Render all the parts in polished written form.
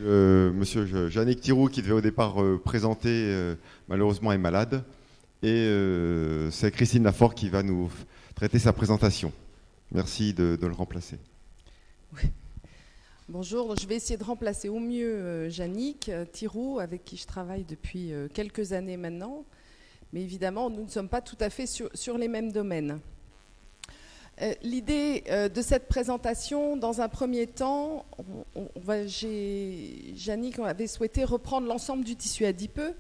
Monsieur Yannick Thiroux, qui devait au départ présenter, malheureusement est malade. Et c'est Christine Lafort qui va nous traiter sa présentation. Merci de le remplacer. Oui. Bonjour, je vais essayer de remplacer au mieux Yannick Thiroux, avec qui je travaille depuis quelques années maintenant. Mais évidemment, nous ne sommes pas tout à fait sur les mêmes domaines. L'idée de cette présentation, dans un premier temps, Yannick avait souhaité reprendre l'ensemble du tissu adipeux.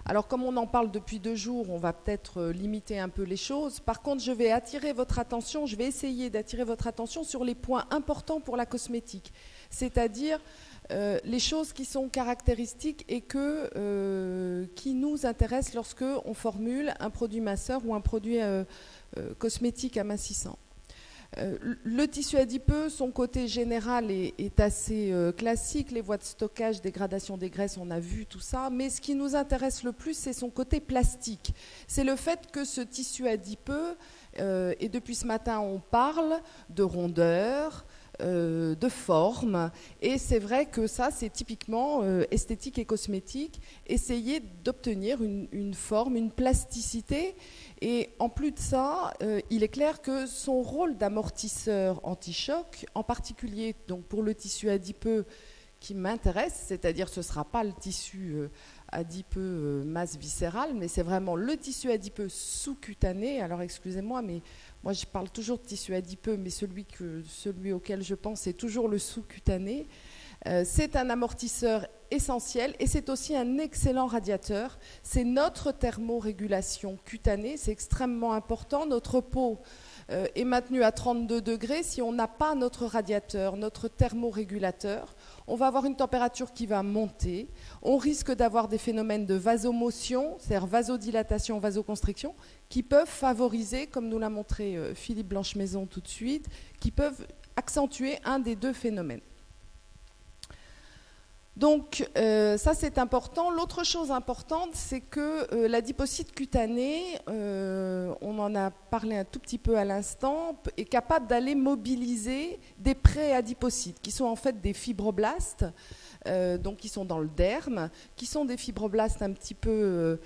Alors, comme on en parle depuis 2 jours, on va peut-être limiter un peu les choses. Par contre, je vais essayer d'attirer votre attention sur les points importants pour la cosmétique, c'est-à-dire les choses qui sont caractéristiques et qui nous intéressent lorsque on formule un produit masseur ou un produit cosmétique amincissant. Le tissu adipeux, son côté général est assez classique, les voies de stockage, dégradation des graisses, on a vu tout ça, mais ce qui nous intéresse le plus, c'est son côté plastique. C'est le fait que ce tissu adipeux, et depuis ce matin on parle de rondeur, de forme, et c'est vrai que ça c'est typiquement esthétique et cosmétique, essayer d'obtenir une forme, une plasticité. Et en plus de ça, il est clair que son rôle d'amortisseur anti-choc, en particulier donc pour le tissu adipeux qui m'intéresse, c'est-à-dire ce ne sera pas le tissu adipeux masse viscérale, mais c'est vraiment le tissu adipeux sous-cutané. Alors excusez-moi, mais moi je parle toujours de tissu adipeux, mais celui auquel je pense, c'est toujours le sous-cutané. C'est un amortisseur essentiel et c'est aussi un excellent radiateur. C'est notre thermorégulation cutanée, c'est extrêmement important. Notre peau est maintenue à 32 degrés. Si on n'a pas notre radiateur, notre thermorégulateur, on va avoir une température qui va monter. On risque d'avoir des phénomènes de vasomotion, c'est-à-dire vasodilatation, vasoconstriction, qui peuvent favoriser, comme nous l'a montré Philippe Blanche-Maison tout de suite, qui peuvent accentuer un des 2 phénomènes. Donc ça c'est important. L'autre chose importante, c'est que l'adipocyte cutané, on en a parlé un tout petit peu à l'instant, est capable d'aller mobiliser des préadipocytes qui sont en fait des fibroblastes, donc qui sont dans le derme, qui sont des fibroblastes un petit peu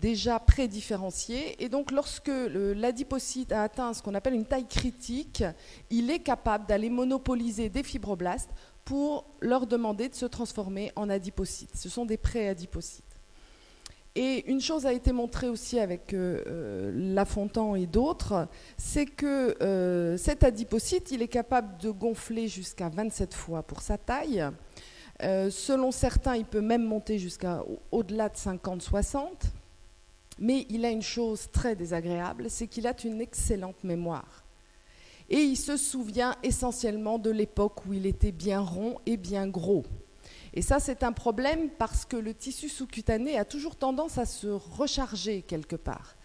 déjà prédifférenciés. Et donc lorsque l'adipocyte a atteint ce qu'on appelle une taille critique, il est capable d'aller monopoliser des fibroblastes pour leur demander de se transformer en adipocytes. Ce sont des préadipocytes. Et une chose a été montrée aussi avec Lafontan et d'autres, c'est que cet adipocyte, il est capable de gonfler jusqu'à 27 fois pour sa taille. Selon certains, il peut même monter jusqu'à au-delà de 50-60. Mais il a une chose très désagréable, c'est qu'il a une excellente mémoire. Et il se souvient essentiellement de l'époque où il était bien rond et bien gros. Et ça, c'est un problème parce que le tissu sous-cutané a toujours tendance à se recharger quelque part.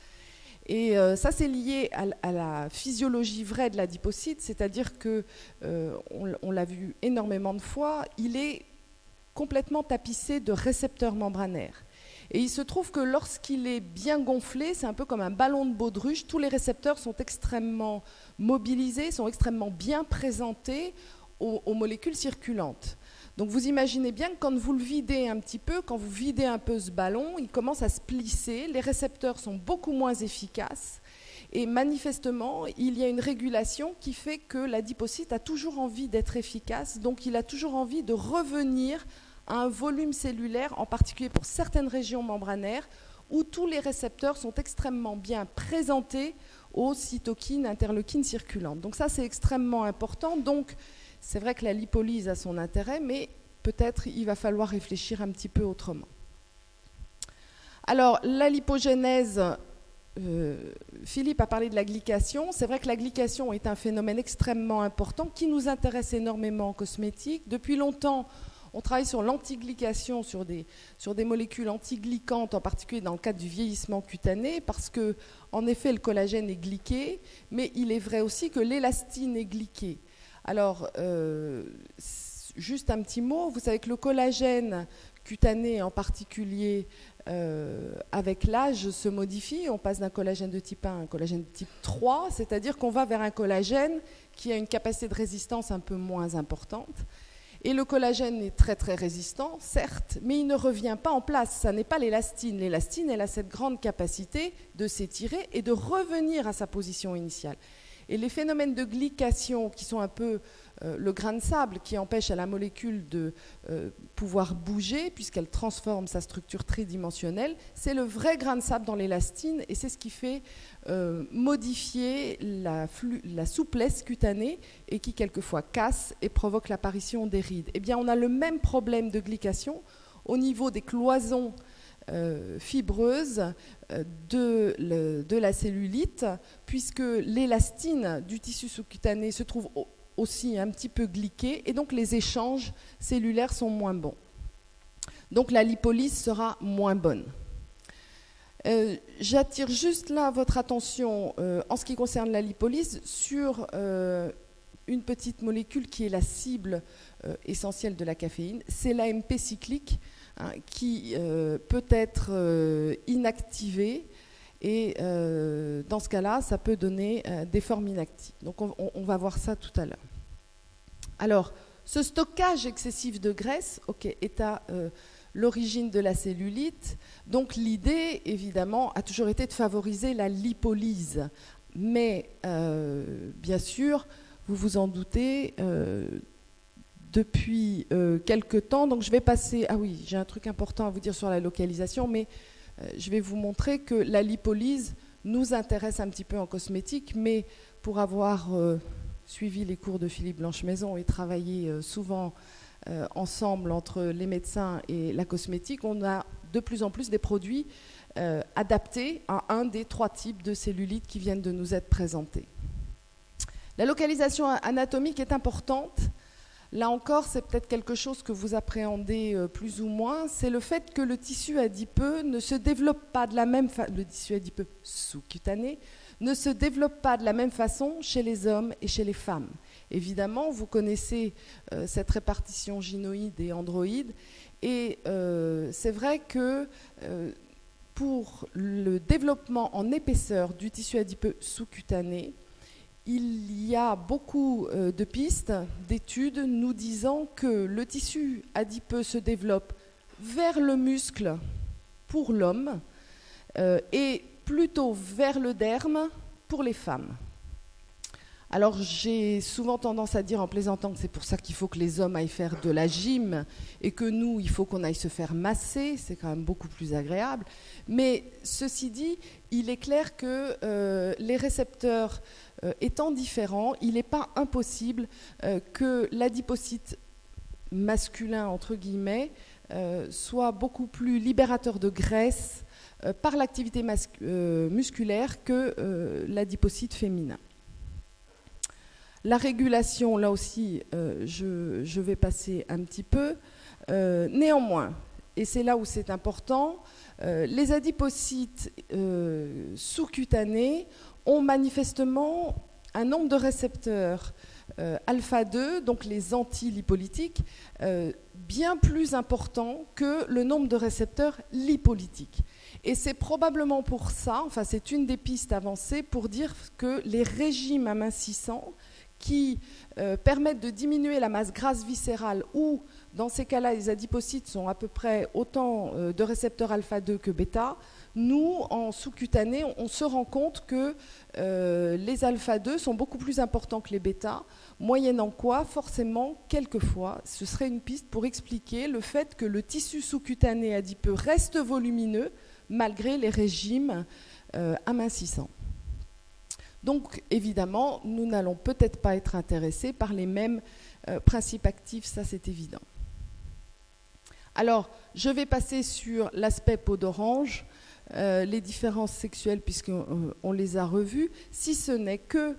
Et ça, c'est lié à la physiologie vraie de l'adipocyte, c'est-à-dire que, on l'a vu énormément de fois, il est complètement tapissé de récepteurs membranaires. Et il se trouve que lorsqu'il est bien gonflé, c'est un peu comme un ballon de baudruche, tous les récepteurs sont extrêmement mobilisés, sont extrêmement bien présentés aux molécules circulantes. Donc vous imaginez bien que quand vous le videz un petit peu, quand vous videz un peu ce ballon, il commence à se plisser, les récepteurs sont beaucoup moins efficaces et manifestement, il y a une régulation qui fait que l'adipocyte a toujours envie d'être efficace, donc il a toujours envie de revenir à un volume cellulaire, en particulier pour certaines régions membranaires, où tous les récepteurs sont extrêmement bien présentés aux cytokines, interleukines circulantes. Donc ça, c'est extrêmement important. Donc, c'est vrai que la lipolyse a son intérêt, mais peut-être il va falloir réfléchir un petit peu autrement. Alors, la lipogénèse, Philippe a parlé de la glycation. C'est vrai que la glycation est un phénomène extrêmement important qui nous intéresse énormément en cosmétique. Depuis longtemps, on travaille sur l'antiglycation, sur des molécules antiglycantes, en particulier dans le cadre du vieillissement cutané, parce que, en effet, le collagène est glyqué, mais il est vrai aussi que l'élastine est glyquée. Alors, juste un petit mot, vous savez que le collagène cutané, en particulier, avec l'âge, se modifie. On passe d'un collagène de type 1 à un collagène de type 3, c'est-à-dire qu'on va vers un collagène qui a une capacité de résistance un peu moins importante. Et le collagène est très très résistant, certes, mais il ne revient pas en place. Ça n'est pas l'élastine. L'élastine, elle a cette grande capacité de s'étirer et de revenir à sa position initiale. Et les phénomènes de glycation, qui sont un peu le grain de sable qui empêche à la molécule de pouvoir bouger, puisqu'elle transforme sa structure tridimensionnelle, c'est le vrai grain de sable dans l'élastine, et c'est ce qui fait modifier la souplesse cutanée, et qui quelquefois casse et provoque l'apparition des rides. Eh bien, on a le même problème de glycation au niveau des cloisons fibreuse de la cellulite, puisque l'élastine du tissu sous-cutané se trouve aussi un petit peu glyquée, et donc les échanges cellulaires sont moins bons. Donc la lipolyse sera moins bonne. J'attire juste là votre attention, en ce qui concerne la lipolyse, sur une petite molécule qui est la cible essentielle de la caféine, c'est l'AMP cyclique, qui peut être inactivée, et dans ce cas-là, ça peut donner des formes inactives. Donc on va voir ça tout à l'heure. Alors, ce stockage excessif de graisse est à l'origine de la cellulite. Donc l'idée, évidemment, a toujours été de favoriser la lipolyse. Mais, bien sûr, vous vous en doutez, depuis quelque temps, donc je vais passer... Ah oui, j'ai un truc important à vous dire sur la localisation, mais je vais vous montrer que la lipolyse nous intéresse un petit peu en cosmétique, mais pour avoir suivi les cours de Philippe Blanchemaison et travaillé souvent ensemble entre les médecins et la cosmétique, on a de plus en plus des produits adaptés à un des 3 types de cellulite qui viennent de nous être présentés. La localisation anatomique est importante. Là encore, c'est peut-être quelque chose que vous appréhendez plus ou moins, c'est le fait que le tissu adipeux ne se développe pas de la même façon, le tissu adipeux sous-cutané ne se développe pas de la même façon chez les hommes et chez les femmes. Évidemment, vous connaissez cette répartition gynoïde et androïde, et c'est vrai que pour le développement en épaisseur du tissu adipeux sous-cutané, il y a beaucoup de pistes, d'études nous disant que le tissu adipeux se développe vers le muscle pour l'homme et plutôt vers le derme pour les femmes. Alors j'ai souvent tendance à dire en plaisantant que c'est pour ça qu'il faut que les hommes aillent faire de la gym et que nous, il faut qu'on aille se faire masser, c'est quand même beaucoup plus agréable. Mais ceci dit, il est clair que les récepteurs étant différents, il n'est pas impossible que l'adipocyte masculin, entre guillemets, soit beaucoup plus libérateur de graisse par l'activité musculaire que l'adipocyte féminin. La régulation, là aussi, je vais passer un petit peu. Néanmoins, et c'est là où c'est important, les adipocytes sous-cutanés ont manifestement un nombre de récepteurs alpha-2, donc les antilipolytiques, bien plus important que le nombre de récepteurs lipolytiques. Et c'est probablement pour ça, enfin c'est une des pistes avancées pour dire que les régimes amincissants qui permettent de diminuer la masse grasse viscérale, ou dans ces cas-là les adipocytes sont à peu près autant de récepteurs alpha-2 que bêta, nous, en sous-cutané, on se rend compte que les alpha-2 sont beaucoup plus importants que les bêta, moyennant quoi, forcément, quelquefois, ce serait une piste pour expliquer le fait que le tissu sous-cutané adipeux reste volumineux malgré les régimes amincissants. Donc, évidemment, nous n'allons peut-être pas être intéressés par les mêmes principes actifs, ça c'est évident. Alors, je vais passer sur l'aspect peau d'orange, les différences sexuelles, puisqu'on les a revues, si ce n'est que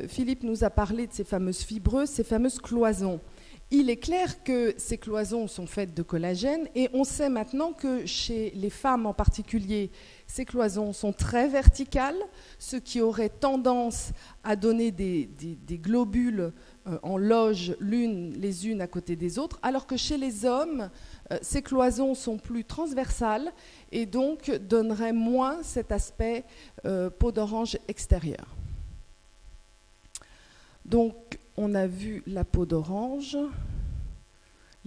Philippe nous a parlé de ces fameuses fibreuses, ces fameuses cloisons. Il est clair que ces cloisons sont faites de collagène, et on sait maintenant que chez les femmes en particulier, ces cloisons sont très verticales, ce qui aurait tendance à donner des globules en loge les unes à côté des autres, alors que chez les hommes, ces cloisons sont plus transversales et donc donneraient moins cet aspect peau d'orange extérieure. Donc, on a vu la peau d'orange.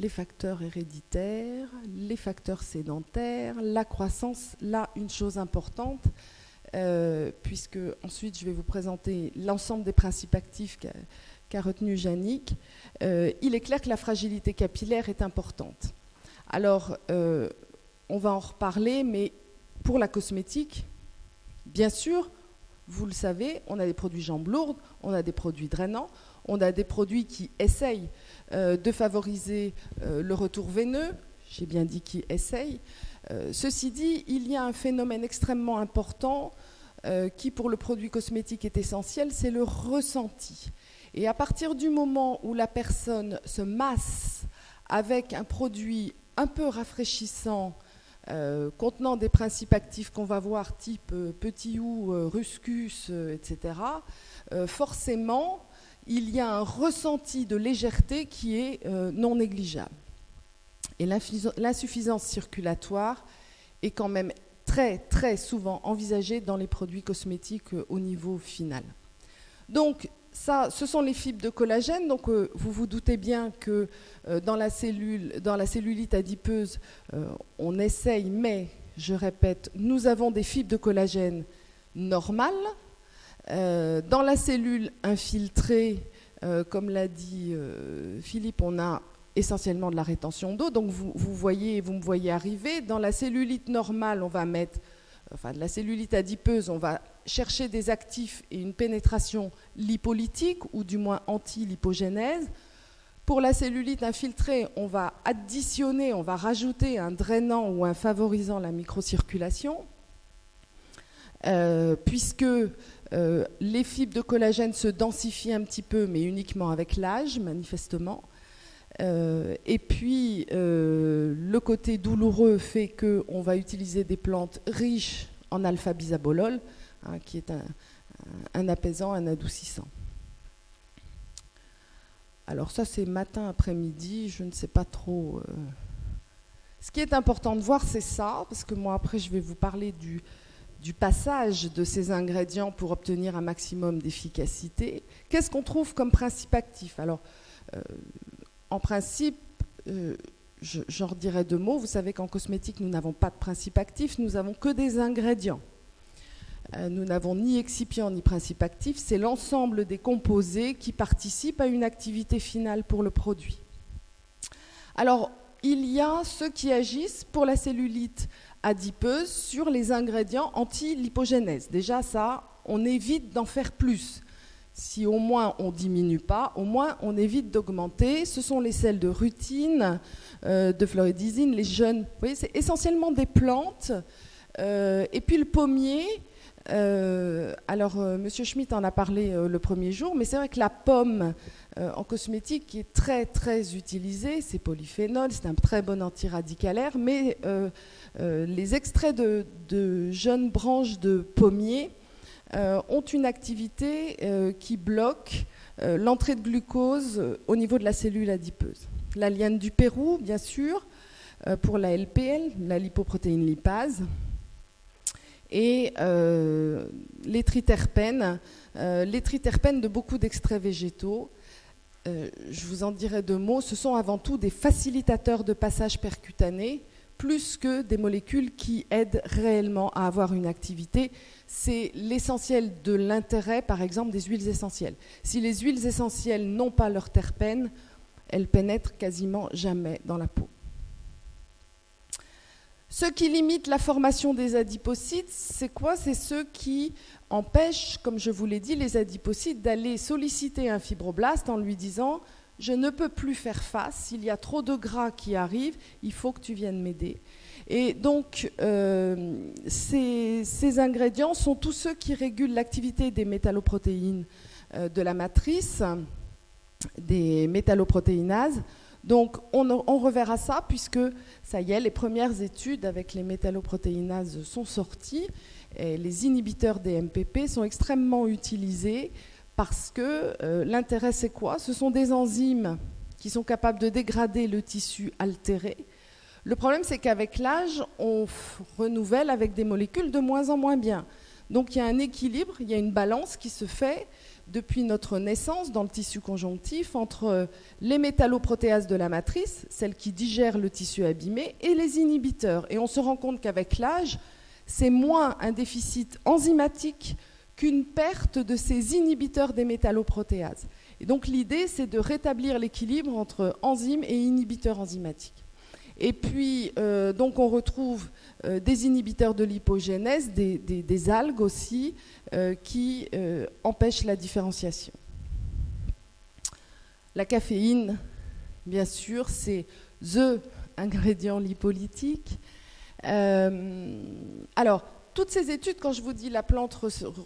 les facteurs héréditaires, les facteurs sédentaires, la croissance. Là, une chose importante, puisque ensuite je vais vous présenter l'ensemble des principes actifs qu'a retenu Jannick, il est clair que la fragilité capillaire est importante. Alors, on va en reparler, mais pour la cosmétique, bien sûr, vous le savez, on a des produits jambes lourdes, on a des produits drainants, on a des produits qui essayent de favoriser le retour veineux, j'ai bien dit qui essayent. Ceci dit, il y a un phénomène extrêmement important qui, pour le produit cosmétique, est essentiel, c'est le ressenti. Et à partir du moment où la personne se masse avec un produit un peu rafraîchissant, contenant des principes actifs qu'on va voir, type petit ou ruscus, etc., forcément, il y a un ressenti de légèreté qui est non négligeable. Et l'insuffisance circulatoire est quand même très, très souvent envisagée dans les produits cosmétiques au niveau final. Donc, ça, ce sont les fibres de collagène. Donc, vous vous doutez bien que dans la cellulite adipeuse, on essaye, mais je répète, nous avons des fibres de collagène normales. Dans la cellule infiltrée, comme l'a dit Philippe, on a essentiellement de la rétention d'eau. Donc, vous me voyez arriver. Dans la cellulite normale, on va mettre, de la cellulite adipeuse, on va chercher des actifs et une pénétration lipolytique, ou du moins anti-lipogénèse. Pour la cellulite infiltrée, on va additionner, on va rajouter un drainant ou un favorisant la microcirculation, puisque les fibres de collagène se densifient un petit peu, mais uniquement avec l'âge, manifestement. Et puis, le côté douloureux fait qu'on va utiliser des plantes riches en alpha-bisabolol, qui est un apaisant, un adoucissant. Alors ça, c'est matin, après-midi, je ne sais pas trop. Ce qui est important de voir, c'est ça, parce que moi, après, je vais vous parler du passage de ces ingrédients pour obtenir un maximum d'efficacité. Qu'est-ce qu'on trouve comme principe actif? Alors, en principe, j'en redirai deux mots. Vous savez qu'en cosmétique, nous n'avons pas de principe actif, nous n'avons que des ingrédients. Nous n'avons ni excipient ni principe actif, c'est l'ensemble des composés qui participent à une activité finale pour le produit. Alors, il y a ceux qui agissent pour la cellulite adipeuse sur les ingrédients anti-lipogénèse. Déjà, ça, on évite d'en faire plus. Si au moins on ne diminue pas, au moins on évite d'augmenter. Ce sont les sels de rutine, de floridisine, les jeunes. Vous voyez, c'est essentiellement des plantes. Et puis le pommier. Monsieur Schmitt en a parlé le premier jour, mais c'est vrai que la pomme en cosmétique qui est très très utilisée, c'est polyphénol, c'est un très bon antiradicalaire, mais les extraits de jeunes branches de pommier ont une activité qui bloque l'entrée de glucose au niveau de la cellule adipeuse. La liane du Pérou, bien sûr, pour la LPL, la lipoprotéine lipase, et les triterpènes de beaucoup d'extraits végétaux. Je vous en dirai deux mots. Ce sont avant tout des facilitateurs de passage percutané, plus que des molécules qui aident réellement à avoir une activité. C'est l'essentiel de l'intérêt, par exemple, des huiles essentielles. Si les huiles essentielles n'ont pas leurs terpènes, elles pénètrent quasiment jamais dans la peau. Ce qui limite la formation des adipocytes, c'est quoi? C'est ceux qui empêchent, comme je vous l'ai dit, les adipocytes d'aller solliciter un fibroblaste en lui disant « je ne peux plus faire face, il y a trop de gras qui arrivent, il faut que tu viennes m'aider ». Et donc, ces ingrédients sont tous ceux qui régulent l'activité des métalloprotéines de la matrice, des métalloprotéinases. Donc, on reverra ça puisque, ça y est, les premières études avec les métalloprotéinases sont sorties et les inhibiteurs des MPP sont extrêmement utilisés parce que l'intérêt, c'est quoi? Ce sont des enzymes qui sont capables de dégrader le tissu altéré. Le problème, c'est qu'avec l'âge, on renouvelle avec des molécules de moins en moins bien. Donc, il y a un équilibre, il y a une balance qui se fait. depuis notre naissance dans le tissu conjonctif entre les métalloprotéases de la matrice, celles qui digèrent le tissu abîmé, et les inhibiteurs. Et on se rend compte qu'avec l'âge, c'est moins un déficit enzymatique qu'une perte de ces inhibiteurs des métalloprotéases. Et donc l'idée, c'est de rétablir l'équilibre entre enzymes et inhibiteurs enzymatiques. Et puis, donc on retrouve des inhibiteurs de lipogénèse, des algues aussi, qui empêchent la différenciation. La caféine, bien sûr, c'est the ingrédient lipolytique. Alors, toutes ces études, quand je vous dis la plante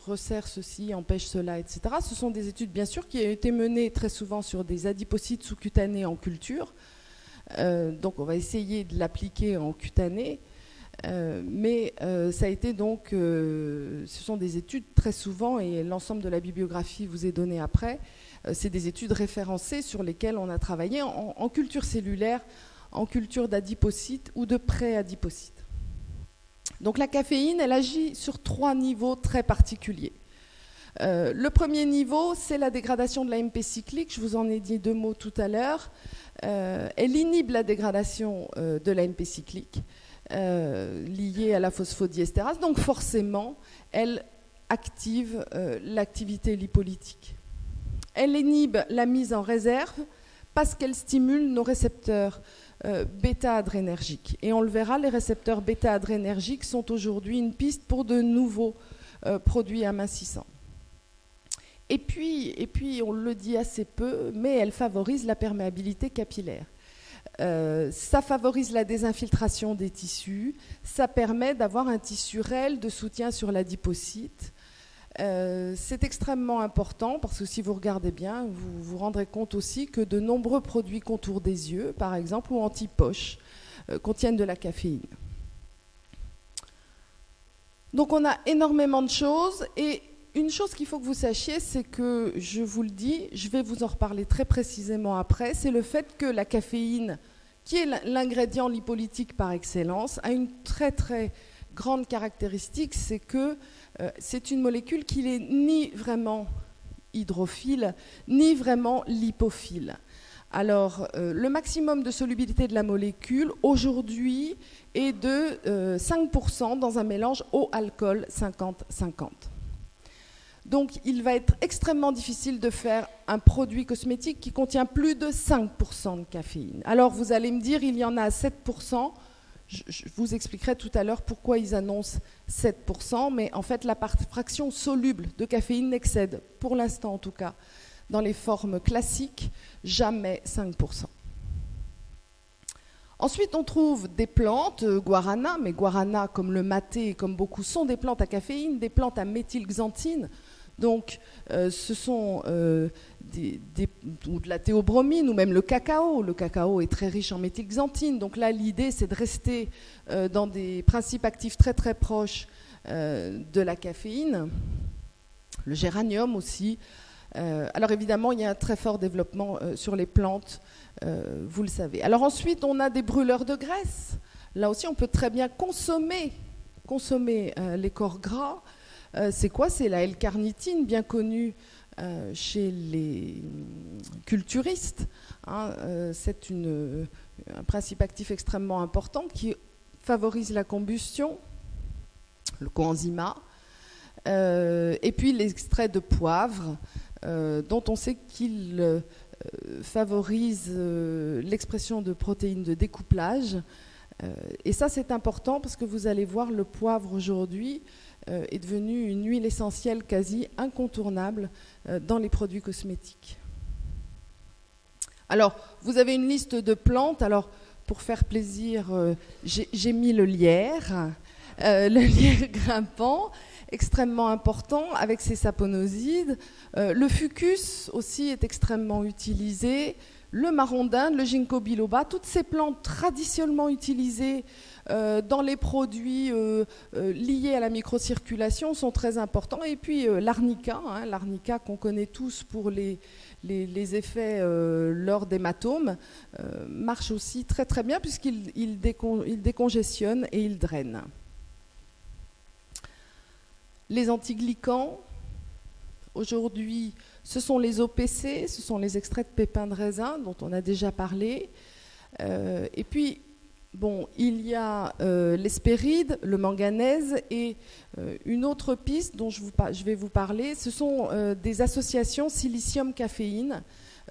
resserre ceci, empêche cela, etc., ce sont des études, bien sûr, qui ont été menées très souvent sur des adipocytes sous-cutanés en culture. Donc on va essayer de l'appliquer en cutané, mais ça a été donc, ce sont des études très souvent, et l'ensemble de la bibliographie vous est donnée après, c'est des études référencées sur lesquelles on a travaillé en culture cellulaire, en culture d'adipocytes ou de pré-adipocytes. Donc la caféine, elle agit sur 3 niveaux très particuliers. Le premier niveau, c'est la dégradation de l'AMP cyclique, je vous en ai dit 2 mots tout à l'heure. Elle inhibe la dégradation de l'AMP cyclique liée à la phosphodiesterase, donc forcément, elle active l'activité lipolytique. Elle inhibe la mise en réserve parce qu'elle stimule nos récepteurs bêta-adrénergiques. Et on le verra, les récepteurs bêta-adrénergiques sont aujourd'hui une piste pour de nouveaux produits amincissants. Et puis, on le dit assez peu, mais elle favorise la perméabilité capillaire. Ça favorise la désinfiltration des tissus, ça permet d'avoir un tissu réel de soutien sur l'adipocyte. C'est extrêmement important parce que si vous regardez bien, vous vous rendrez compte aussi que de nombreux produits contour des yeux, par exemple, ou anti-poche, contiennent de la caféine. Donc on a énormément de choses, et une chose qu'il faut que vous sachiez, c'est que, je vous le dis, je vais vous en reparler très précisément après, c'est le fait que la caféine, qui est l'ingrédient lipolytique par excellence, a une très très grande caractéristique, c'est que c'est une molécule qui n'est ni vraiment hydrophile, ni vraiment lipophile. Alors, le maximum de solubilité de la molécule, aujourd'hui, est de 5% dans un mélange eau-alcool 50-50. Donc, il va être extrêmement difficile de faire un produit cosmétique qui contient plus de 5% de caféine. Alors, vous allez me dire, il y en a 7%. Je vous expliquerai tout à l'heure pourquoi ils annoncent 7%, mais en fait, la fraction soluble de caféine n'excède, pour l'instant en tout cas, dans les formes classiques, jamais 5%. Ensuite, on trouve des plantes, guarana, mais guarana, comme le maté, comme beaucoup, sont des plantes à caféine, des plantes à méthylxanthine. Donc, ce sont ou de la théobromine, ou même le cacao. Le cacao est très riche en méthylxanthine. Donc là, l'idée, c'est de rester dans des principes actifs très très proches de la caféine. Le géranium aussi. Alors évidemment, il y a un très fort développement sur les plantes, vous le savez. Alors ensuite, on a des brûleurs de graisse. Là aussi, on peut très bien consommer les corps gras. C'est quoi? C'est la L-carnitine, bien connue chez les culturistes. C'est un principe actif extrêmement important qui favorise la combustion, le coenzyme A, et puis l'extrait de poivre, dont on sait qu'il favorise l'expression de protéines de découplage. Et ça, c'est important parce que vous allez voir, le poivre aujourd'hui est devenu une huile essentielle quasi incontournable dans les produits cosmétiques. Alors, vous avez une liste de plantes. Alors, pour faire plaisir, j'ai mis le lierre grimpant, extrêmement important, avec ses saponosides. Le fucus aussi est extrêmement utilisé. Le marron d'Inde, le ginkgo biloba, toutes ces plantes traditionnellement utilisées dans les produits liés à la microcirculation sont très importants. Et puis l'arnica, l'arnica qu'on connaît tous pour les effets lors d'hématomes, marche aussi très très bien puisqu'il décongestionne et il draine. Les antiglycans, aujourd'hui, Ce sont les OPC, ce sont les extraits de pépins de raisin dont on a déjà parlé. Et puis, bon, il y a l'hespéride, le manganèse et une autre piste dont je vais vous parler, ce sont des associations silicium-caféine.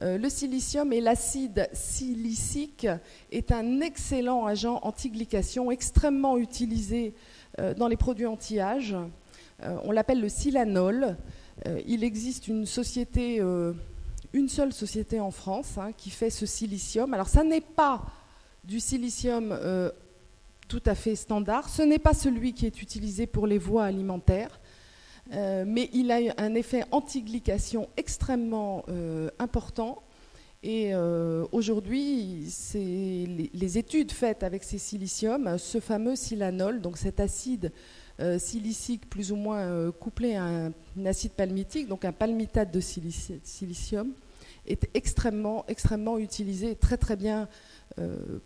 Le silicium et l'acide silicique est un excellent agent anti-glycation extrêmement utilisé dans les produits anti-âge. On l'appelle le silanol. Il existe une seule société en France qui fait ce silicium. Alors ça n'est pas du silicium tout à fait standard, ce n'est pas celui qui est utilisé pour les voies alimentaires, mais il a un effet anti-glycation extrêmement important. Et aujourd'hui, les études faites avec ces siliciums, ce fameux silanol, donc cet acide silicique plus ou moins couplé à un acide palmitique, donc un palmitate de silicium, est extrêmement, extrêmement utilisé et très très bien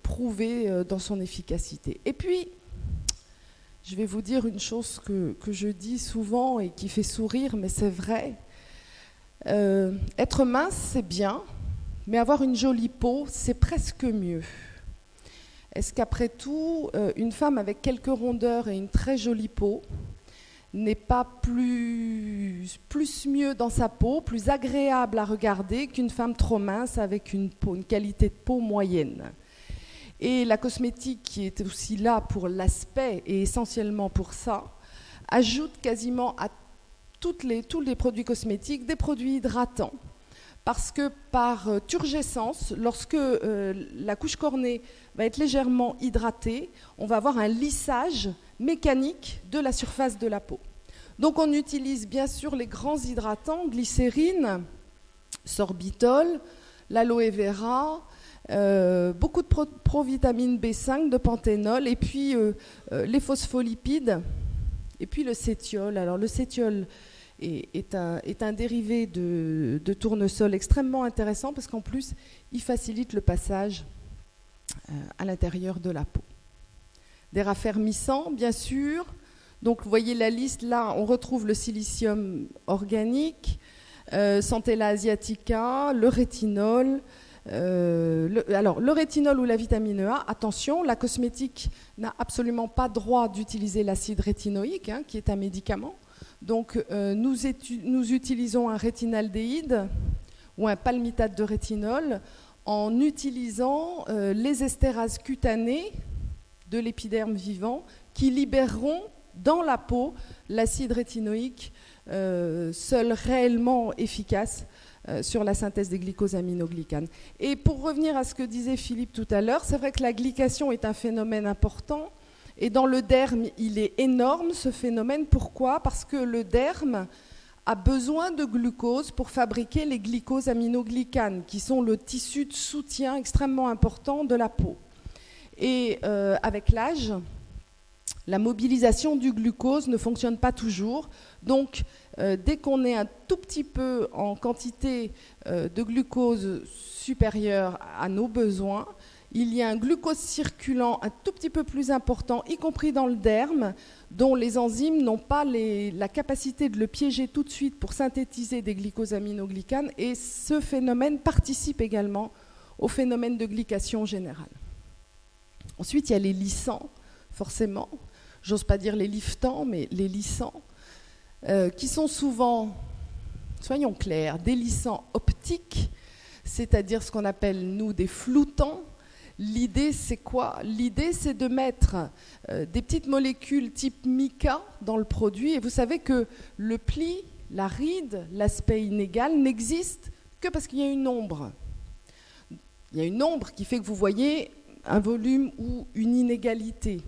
prouvé dans son efficacité. Et puis, je vais vous dire une chose que je dis souvent et qui fait sourire, mais c'est vrai. Être mince, c'est bien, mais avoir une jolie peau, c'est presque mieux. Est-ce qu'après tout, une femme avec quelques rondeurs et une très jolie peau n'est pas plus mieux dans sa peau, plus agréable à regarder qu'une femme trop mince avec une qualité de peau moyenne? Et la cosmétique, qui est aussi là pour l'aspect et essentiellement pour ça, ajoute quasiment à tous les produits cosmétiques des produits hydratants. Parce que par turgescence, lorsque la couche cornée va être légèrement hydratée, on va avoir un lissage mécanique de la surface de la peau. Donc on utilise bien sûr les grands hydratants, glycérine, sorbitol, l'aloe vera, beaucoup de provitamine B5, de panthénol, et puis les phospholipides, et puis le cétiol. Alors le cétiol est un dérivé de tournesol extrêmement intéressant parce qu'en plus, il facilite le passage à l'intérieur de la peau. Des raffermissants, bien sûr. Donc, vous voyez la liste, là, on retrouve le silicium organique, Centella asiatica, le rétinol. Le rétinol ou la vitamine A, attention, la cosmétique n'a absolument pas droit d'utiliser l'acide rétinoïque, qui est un médicament. Donc, nous utilisons un rétinaldéhyde ou un palmitate de rétinol en utilisant les estérases cutanées de l'épiderme vivant qui libéreront dans la peau l'acide rétinoïque seul réellement efficace sur la synthèse des glycosaminoglycanes. Et pour revenir à ce que disait Philippe tout à l'heure, c'est vrai que la glycation est un phénomène important. Et dans le derme, il est énorme, ce phénomène. Pourquoi ? Parce que le derme a besoin de glucose pour fabriquer les glycosaminoglycanes, qui sont le tissu de soutien extrêmement important de la peau. Et avec l'âge, la mobilisation du glucose ne fonctionne pas toujours. Donc, dès qu'on est un tout petit peu en quantité de glucose supérieure à nos besoins, il y a un glucose circulant un tout petit peu plus important, y compris dans le derme, dont les enzymes n'ont pas la capacité de le piéger tout de suite pour synthétiser des glycosaminoglycanes, et ce phénomène participe également au phénomène de glycation générale. Ensuite, il y a les lissants, forcément. J'ose pas dire les liftants, mais les lissants, qui sont souvent, soyons clairs, des lissants optiques, c'est-à-dire ce qu'on appelle, nous, des floutants. L'idée, c'est quoi ? L'idée, c'est de mettre des petites molécules type mica dans le produit. Et vous savez que le pli, la ride, l'aspect inégal n'existe que parce qu'il y a une ombre. Il y a une ombre qui fait que vous voyez un volume ou une inégalité.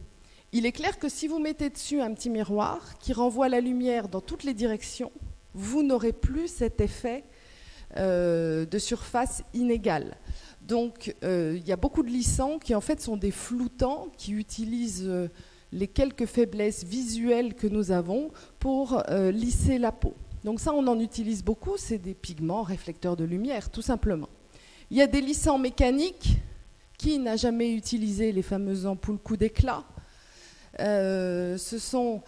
Il est clair que si vous mettez dessus un petit miroir qui renvoie la lumière dans toutes les directions, vous n'aurez plus cet effet de surface inégale. Donc, il y a beaucoup de lissants qui, en fait, sont des floutants qui utilisent les quelques faiblesses visuelles que nous avons pour lisser la peau. Donc ça, on en utilise beaucoup, c'est des pigments réflecteurs de lumière, tout simplement. Il y a des lissants mécaniques. Qui n'a jamais utilisé les fameuses ampoules coup d'éclat ? Ce sont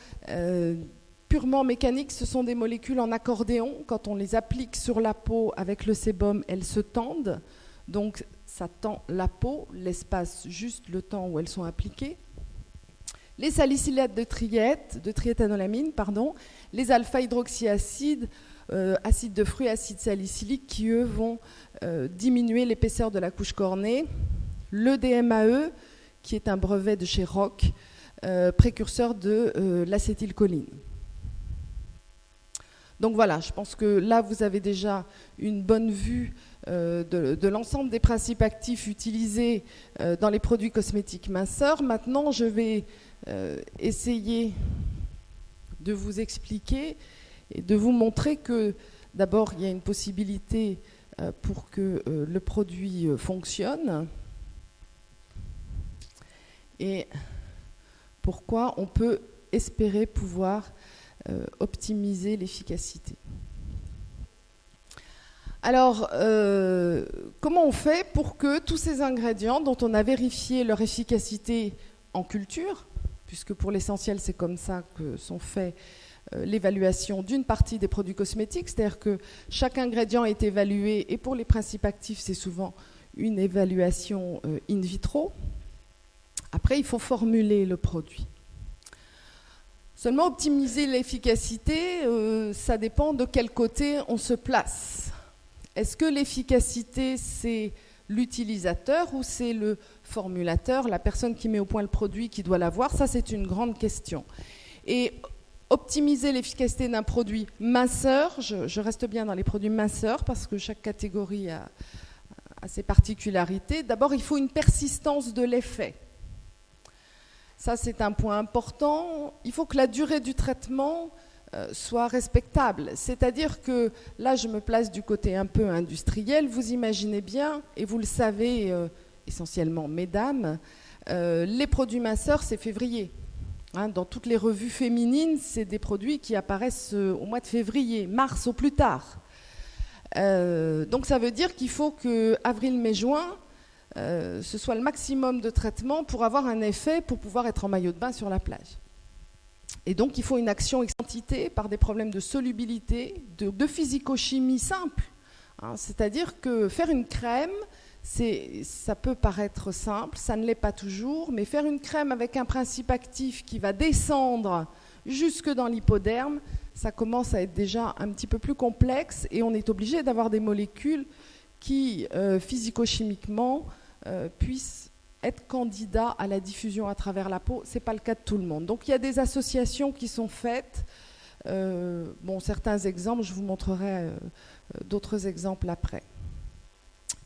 purement mécanique, ce sont des molécules en accordéon. Quand on les applique sur la peau avec le sébum, elles se tendent. Donc ça tend la peau, l'espace juste le temps où elles sont appliquées. Les salicylates de triéthanolamine, les alpha-hydroxyacides, acides de fruits, acides salicyliques, qui eux vont diminuer l'épaisseur de la couche cornée. Le DMAE, qui est un brevet de chez Roche, précurseur de l'acétylcholine. Donc voilà, je pense que là, vous avez déjà une bonne vue de l'ensemble des principes actifs utilisés dans les produits cosmétiques minceurs. Maintenant, je vais essayer de vous expliquer et de vous montrer que, d'abord, il y a une possibilité pour que le produit fonctionne et pourquoi on peut espérer pouvoir optimiser l'efficacité. Alors, comment on fait pour que tous ces ingrédients dont on a vérifié leur efficacité en culture, puisque pour l'essentiel c'est comme ça que sont faits l'évaluation d'une partie des produits cosmétiques, c'est-à-dire que chaque ingrédient est évalué et pour les principes actifs c'est souvent une évaluation in vitro. Après, il faut formuler le produit. Seulement, optimiser l'efficacité, ça dépend de quel côté on se place. Est-ce que l'efficacité, c'est l'utilisateur ou c'est le formulateur, la personne qui met au point le produit qui doit l'avoir? Ça, c'est une grande question. Et optimiser l'efficacité d'un produit minceur, je reste bien dans les produits minceurs parce que chaque catégorie a ses particularités. D'abord, il faut une persistance de l'effet. Ça, c'est un point important. Il faut que la durée du traitement soit respectable. C'est-à-dire que, là, je me place du côté un peu industriel. Vous imaginez bien, et vous le savez essentiellement, mesdames, les produits minceurs, c'est février. Dans toutes les revues féminines, c'est des produits qui apparaissent au mois de février, mars au plus tard. Donc, ça veut dire qu'il faut que avril, mai, juin, ce soit le maximum de traitement pour avoir un effet, pour pouvoir être en maillot de bain sur la plage. Et donc, il faut une action ex quantité par des problèmes de solubilité, de physico-chimie simple. C'est-à-dire que faire une crème, ça peut paraître simple, ça ne l'est pas toujours, mais faire une crème avec un principe actif qui va descendre jusque dans l'hypoderme, ça commence à être déjà un petit peu plus complexe et on est obligé d'avoir des molécules qui, physico-chimiquement, puissent être candidats à la diffusion à travers la peau. Ce n'est pas le cas de tout le monde. Donc il y a des associations qui sont faites. Certains exemples, je vous montrerai d'autres exemples après.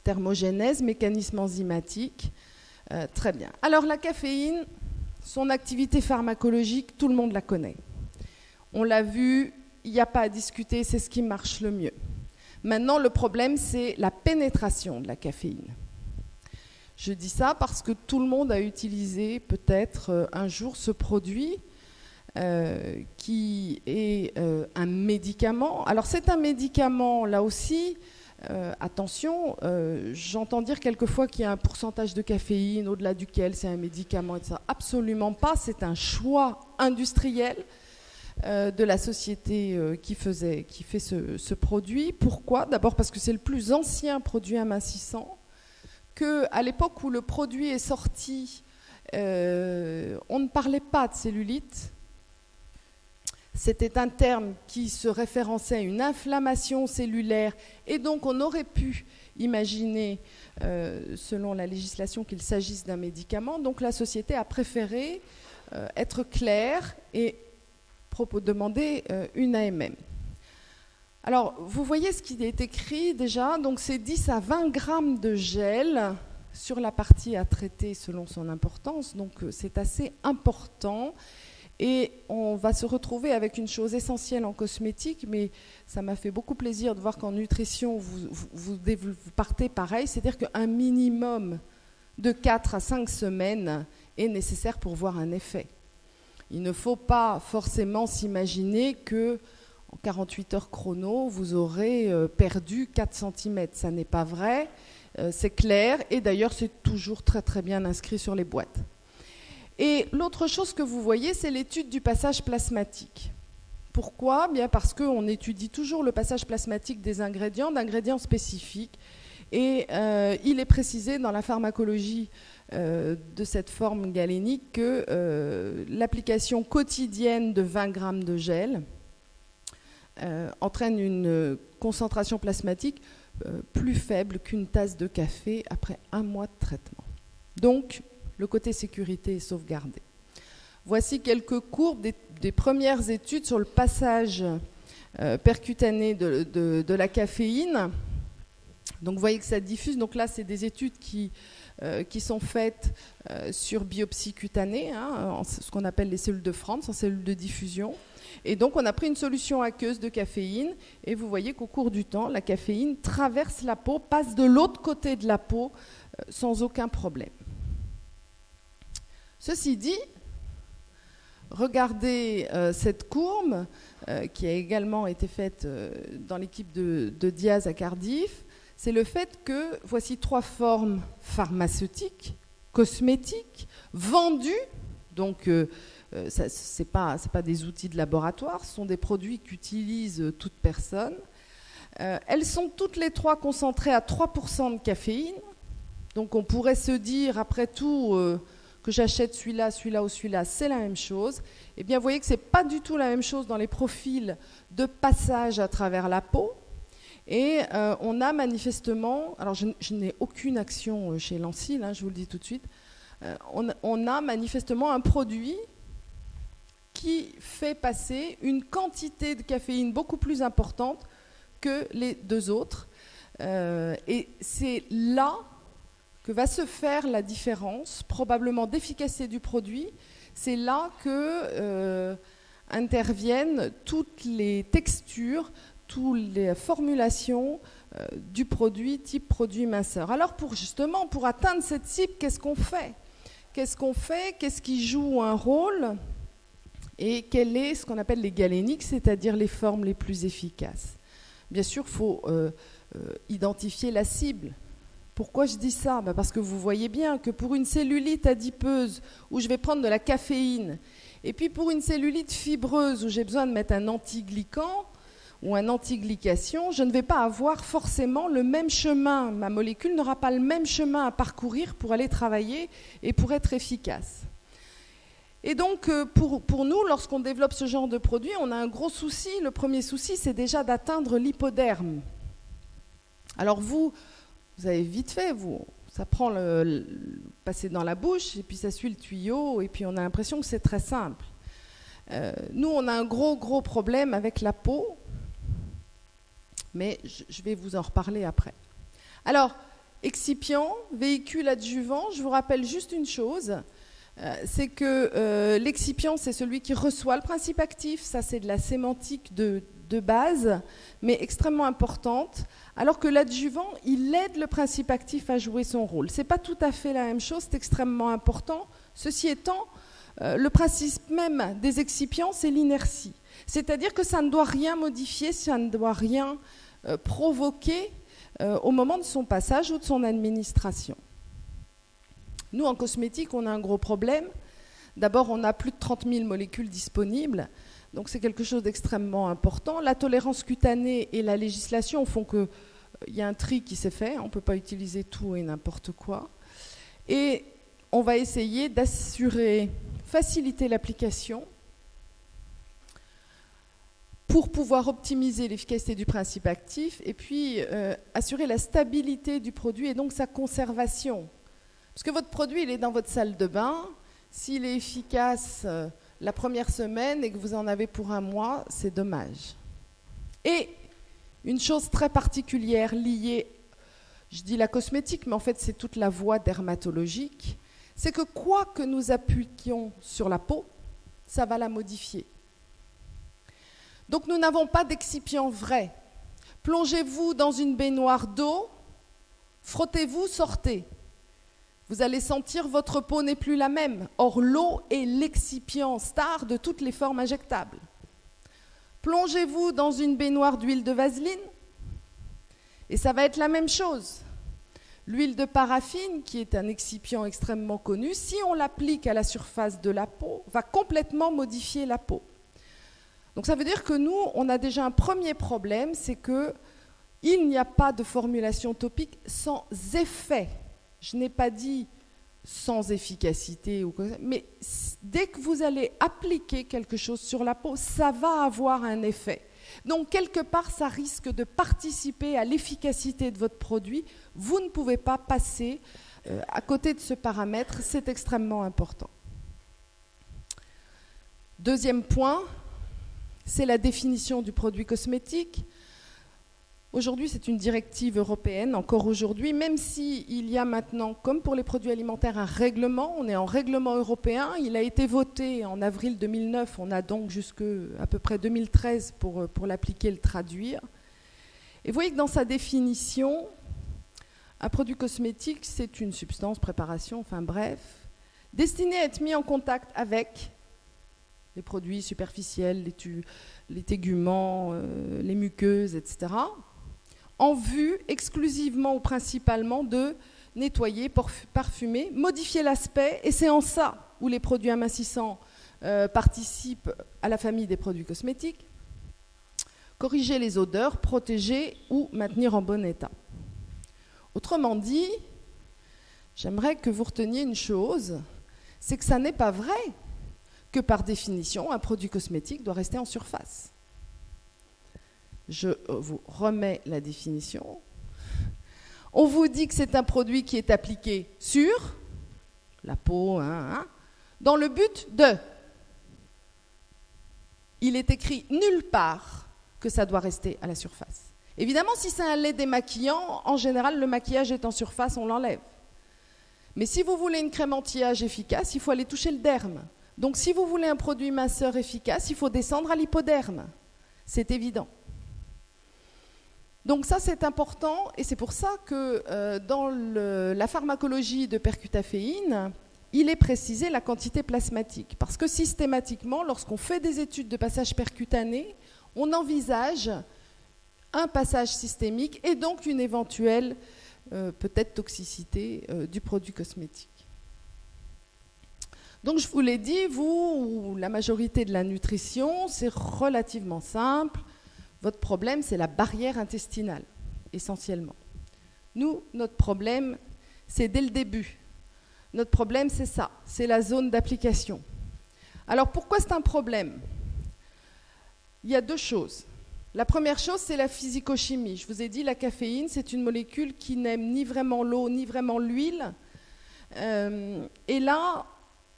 Thermogénèse, mécanisme enzymatique. Très bien. Alors la caféine, son activité pharmacologique, tout le monde la connaît. On l'a vu, il n'y a pas à discuter, c'est ce qui marche le mieux. Maintenant, le problème, c'est la pénétration de la caféine. Je dis ça parce que tout le monde a utilisé peut-être un jour ce produit qui est un médicament. Alors c'est un médicament, là aussi, attention, j'entends dire quelquefois qu'il y a un pourcentage de caféine au-delà duquel c'est un médicament, etc. Absolument pas, c'est un choix industriel de la société qui fait ce produit. Pourquoi? D'abord parce que c'est le plus ancien produit amincissant, qu'à l'époque où le produit est sorti, on ne parlait pas de cellulite. C'était un terme qui se référençait à une inflammation cellulaire et donc on aurait pu imaginer, selon la législation, qu'il s'agisse d'un médicament. Donc la société a préféré être claire et demander une AMM. Alors, vous voyez ce qui est écrit déjà, donc c'est 10 à 20 grammes de gel sur la partie à traiter selon son importance, donc c'est assez important. Et on va se retrouver avec une chose essentielle en cosmétique, mais ça m'a fait beaucoup plaisir de voir qu'en nutrition, vous partez pareil, c'est-à-dire qu'un minimum de 4 à 5 semaines est nécessaire pour voir un effet. Il ne faut pas forcément s'imaginer que en 48 heures chrono, vous aurez perdu 4 cm. Ça n'est pas vrai, c'est clair, et d'ailleurs c'est toujours très très bien inscrit sur les boîtes. Et l'autre chose que vous voyez, c'est l'étude du passage plasmatique. Pourquoi ? Bien parce qu'on étudie toujours le passage plasmatique des ingrédients, d'ingrédients spécifiques. Et il est précisé dans la pharmacologie de cette forme galénique que l'application quotidienne de 20 grammes de gel entraîne une concentration plasmatique plus faible qu'une tasse de café après 1 mois de traitement. Donc, le côté sécurité est sauvegardé. Voici quelques courbes des premières études sur le passage percutané de la caféine. Donc, vous voyez que ça diffuse. Donc là, c'est des études qui sont faites sur biopsie cutanée, ce qu'on appelle les cellules de Franz, en cellules de diffusion. Et donc, on a pris une solution aqueuse de caféine. Et vous voyez qu'au cours du temps, la caféine traverse la peau, passe de l'autre côté de la peau sans aucun problème. Ceci dit, regardez cette courbe qui a également été faite dans l'équipe de Diaz à Cardiff. C'est le fait que voici 3 formes pharmaceutiques, cosmétiques, vendues. Donc, ce n'est pas des outils de laboratoire, ce sont des produits qu'utilise toute personne. Elles sont toutes les 3 concentrées à 3% de caféine. Donc, on pourrait se dire, après tout, que j'achète celui-là, celui-là ou celui-là, c'est la même chose. Eh bien, vous voyez que ce n'est pas du tout la même chose dans les profils de passage à travers la peau. Et on a manifestement, alors je n'ai aucune action chez Lancil, je vous le dis tout de suite, on a manifestement un produit qui fait passer une quantité de caféine beaucoup plus importante que les 2 autres. Et c'est là que va se faire la différence, probablement d'efficacité du produit. C'est là que interviennent toutes les textures, toutes les formulations du produit, type produit minceur. Alors justement, pour atteindre cette cible, qu'est-ce qu'on fait ? Qu'est-ce qui joue un rôle ? Et quel est ce qu'on appelle les galéniques, c'est-à-dire les formes les plus efficaces ? Bien sûr, il faut identifier la cible. Pourquoi je dis ça ? Parce que vous voyez bien que pour une cellulite adipeuse, où je vais prendre de la caféine, et puis pour une cellulite fibreuse, où j'ai besoin de mettre un antiglycan, ou un antiglycation, je ne vais pas avoir forcément le même chemin. Ma molécule n'aura pas le même chemin à parcourir pour aller travailler et pour être efficace. Et donc, pour nous, lorsqu'on développe ce genre de produit, on a un gros souci. Le premier souci, c'est déjà d'atteindre l'hypoderme. Alors vous avez vite fait, ça prend passer dans la bouche, et puis ça suit le tuyau, et puis on a l'impression que c'est très simple. Nous, on a un gros problème avec la peau, mais je vais vous en reparler après. Alors, excipient, véhicule adjuvant, je vous rappelle juste une chose, c'est que l'excipient, c'est celui qui reçoit le principe actif, ça c'est de la sémantique de base, mais extrêmement importante, alors que l'adjuvant, il aide le principe actif à jouer son rôle. Ce n'est pas tout à fait la même chose, c'est extrêmement important. Ceci étant, le principe même des excipients, c'est l'inertie. C'est-à-dire que ça ne doit rien modifier, ça ne doit rien provoquer au moment de son passage ou de son administration. Nous, en cosmétique, on a un gros problème. D'abord, on a plus de 30 000 molécules disponibles, donc c'est quelque chose d'extrêmement important. La tolérance cutanée et la législation font qu'il y a un tri qui s'est fait, on ne peut pas utiliser tout et n'importe quoi. Et on va essayer faciliter l'application pour pouvoir optimiser l'efficacité du principe actif et puis assurer la stabilité du produit et donc sa conservation. Parce que votre produit, il est dans votre salle de bain. S'il est efficace la première semaine et que vous en avez pour 1 mois, c'est dommage. Et une chose très particulière liée, je dis la cosmétique, mais en fait c'est toute la voie dermatologique, c'est que quoi que nous appliquions sur la peau, ça va la modifier. Donc nous n'avons pas d'excipient vrai. Plongez-vous dans une baignoire d'eau, frottez-vous, sortez. Vous allez sentir votre peau n'est plus la même. Or, l'eau est l'excipient star de toutes les formes injectables. Plongez-vous dans une baignoire d'huile de vaseline et ça va être la même chose. L'huile de paraffine, qui est un excipient extrêmement connu, si on l'applique à la surface de la peau, va complètement modifier la peau. Donc ça veut dire que nous, on a déjà un premier problème, c'est qu'il n'y a pas de formulation topique sans effet. Je n'ai pas dit sans efficacité, mais dès que vous allez appliquer quelque chose sur la peau, ça va avoir un effet. Donc, quelque part, ça risque de participer à l'efficacité de votre produit. Vous ne pouvez pas passer à côté de ce paramètre, c'est extrêmement important. Deuxième point, c'est la définition du produit cosmétique. Aujourd'hui, c'est une directive européenne, encore aujourd'hui, même s'il y a maintenant, comme pour les produits alimentaires, un règlement, on est en règlement européen, il a été voté en avril 2009, on a donc jusqu'à à peu près 2013 pour l'appliquer et le traduire. Et vous voyez que dans sa définition, un produit cosmétique, c'est une substance, préparation, enfin bref, destinée à être mis en contact avec les produits superficiels, les téguments, les muqueuses, etc., en vue exclusivement ou principalement de nettoyer, parfumer, modifier l'aspect, et c'est en ça où les produits amincissants participent à la famille des produits cosmétiques, corriger les odeurs, protéger ou maintenir en bon état. Autrement dit, j'aimerais que vous reteniez une chose, c'est que ça n'est pas vrai que par définition, un produit cosmétique doit rester en surface. Je vous remets la définition. On vous dit que c'est un produit qui est appliqué sur la peau, dans le but de. Il est écrit nulle part que ça doit rester à la surface. Évidemment, si c'est un lait démaquillant, en général, le maquillage est en surface, on l'enlève. Mais si vous voulez une crème anti-âge efficace, il faut aller toucher le derme. Donc, si vous voulez un produit minceur efficace, il faut descendre à l'hypoderme. C'est évident. Donc ça, c'est important, et c'est pour ça que dans la pharmacologie de percutaféine, il est précisé la quantité plasmatique. Parce que systématiquement, lorsqu'on fait des études de passage percutané, on envisage un passage systémique et donc une éventuelle peut-être toxicité du produit cosmétique. Donc je vous l'ai dit, vous, la majorité de la nutrition, c'est relativement simple. Votre problème, c'est la barrière intestinale, essentiellement. Nous, notre problème, c'est dès le début. Notre problème, c'est ça, c'est la zone d'application. Alors, pourquoi c'est un problème? Il y a deux choses. La première chose, c'est la physicochimie. Je vous ai dit, la caféine, c'est une molécule qui n'aime ni vraiment l'eau, ni vraiment l'huile. Et là,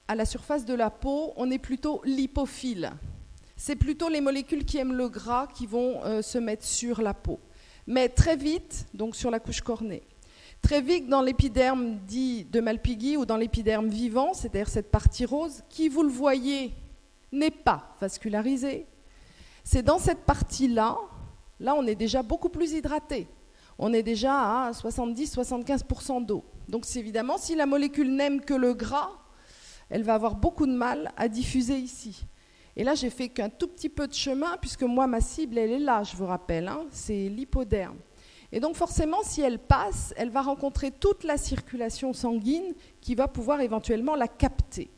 à la surface de la peau, on est plutôt lipophile. C'est plutôt les molécules qui aiment le gras qui vont se mettre sur la peau. Mais très vite, donc sur la couche cornée, très vite dans l'épiderme dit de Malpighi ou dans l'épiderme vivant, c'est-à-dire cette partie rose, qui, vous le voyez, n'est pas vascularisée. C'est dans cette partie-là, là on est déjà beaucoup plus hydraté. On est déjà à 70-75% d'eau. Donc c'est évidemment, si la molécule n'aime que le gras, elle va avoir beaucoup de mal à diffuser ici. Et là, j'ai fait qu'un tout petit peu de chemin, puisque moi, ma cible, elle est là, je vous rappelle, c'est l'hypoderme. Et donc, forcément, si elle passe, elle va rencontrer toute la circulation sanguine qui va pouvoir éventuellement la capter.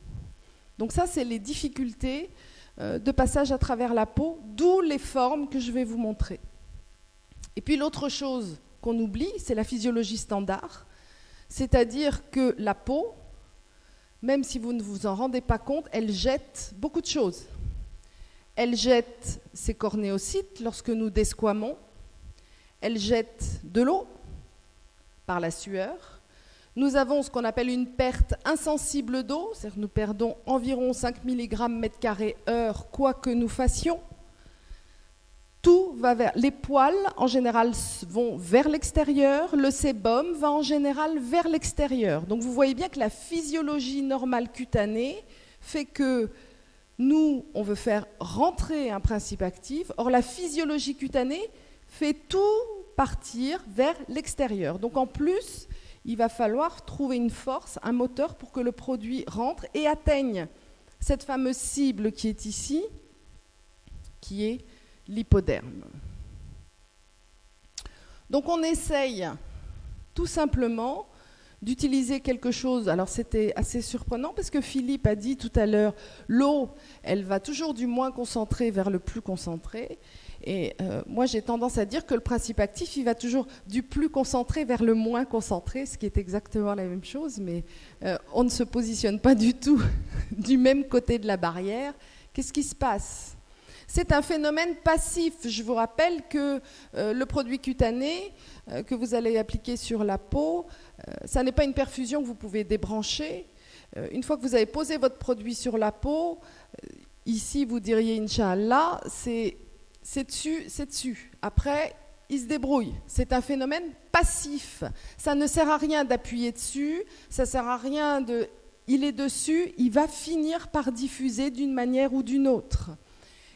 Donc ça, c'est les difficultés de passage à travers la peau, d'où les formes que je vais vous montrer. Et puis, l'autre chose qu'on oublie, c'est la physiologie standard, c'est-à-dire que la peau, même si vous ne vous en rendez pas compte, elle jette beaucoup de choses. Elle jette ses cornéocytes lorsque nous desquamons. Elle jette de l'eau par la sueur. Nous avons ce qu'on appelle une perte insensible d'eau, c'est-à-dire que nous perdons environ 5 mg mètre carré heure, quoi que nous fassions. Tout va vers... Les poils, en général, vont vers l'extérieur. Le sébum va en général vers l'extérieur. Donc vous voyez bien que la physiologie normale cutanée fait que nous, on veut faire rentrer un principe actif. Or, la physiologie cutanée fait tout partir vers l'extérieur. Donc en plus, il va falloir trouver une force, un moteur pour que le produit rentre et atteigne cette fameuse cible qui est ici, qui est l'hypoderme. Donc on essaye tout simplement d'utiliser quelque chose. Alors c'était assez surprenant parce que Philippe a dit tout à l'heure, l'eau, elle va toujours du moins concentré vers le plus concentré. Et moi j'ai tendance à dire que le principe actif, il va toujours du plus concentré vers le moins concentré, ce qui est exactement la même chose, mais on ne se positionne pas du tout du même côté de la barrière. Qu'est-ce qui se passe ? C'est un phénomène passif. Je vous rappelle que le produit cutané que vous allez appliquer sur la peau, ça n'est pas une perfusion que vous pouvez débrancher. Une fois que vous avez posé votre produit sur la peau, ici vous diriez Inch'Allah, c'est dessus, c'est dessus. Après, il se débrouille. C'est un phénomène passif. Ça ne sert à rien d'appuyer dessus, ça ne sert à rien de... Il est dessus, il va finir par diffuser d'une manière ou d'une autre.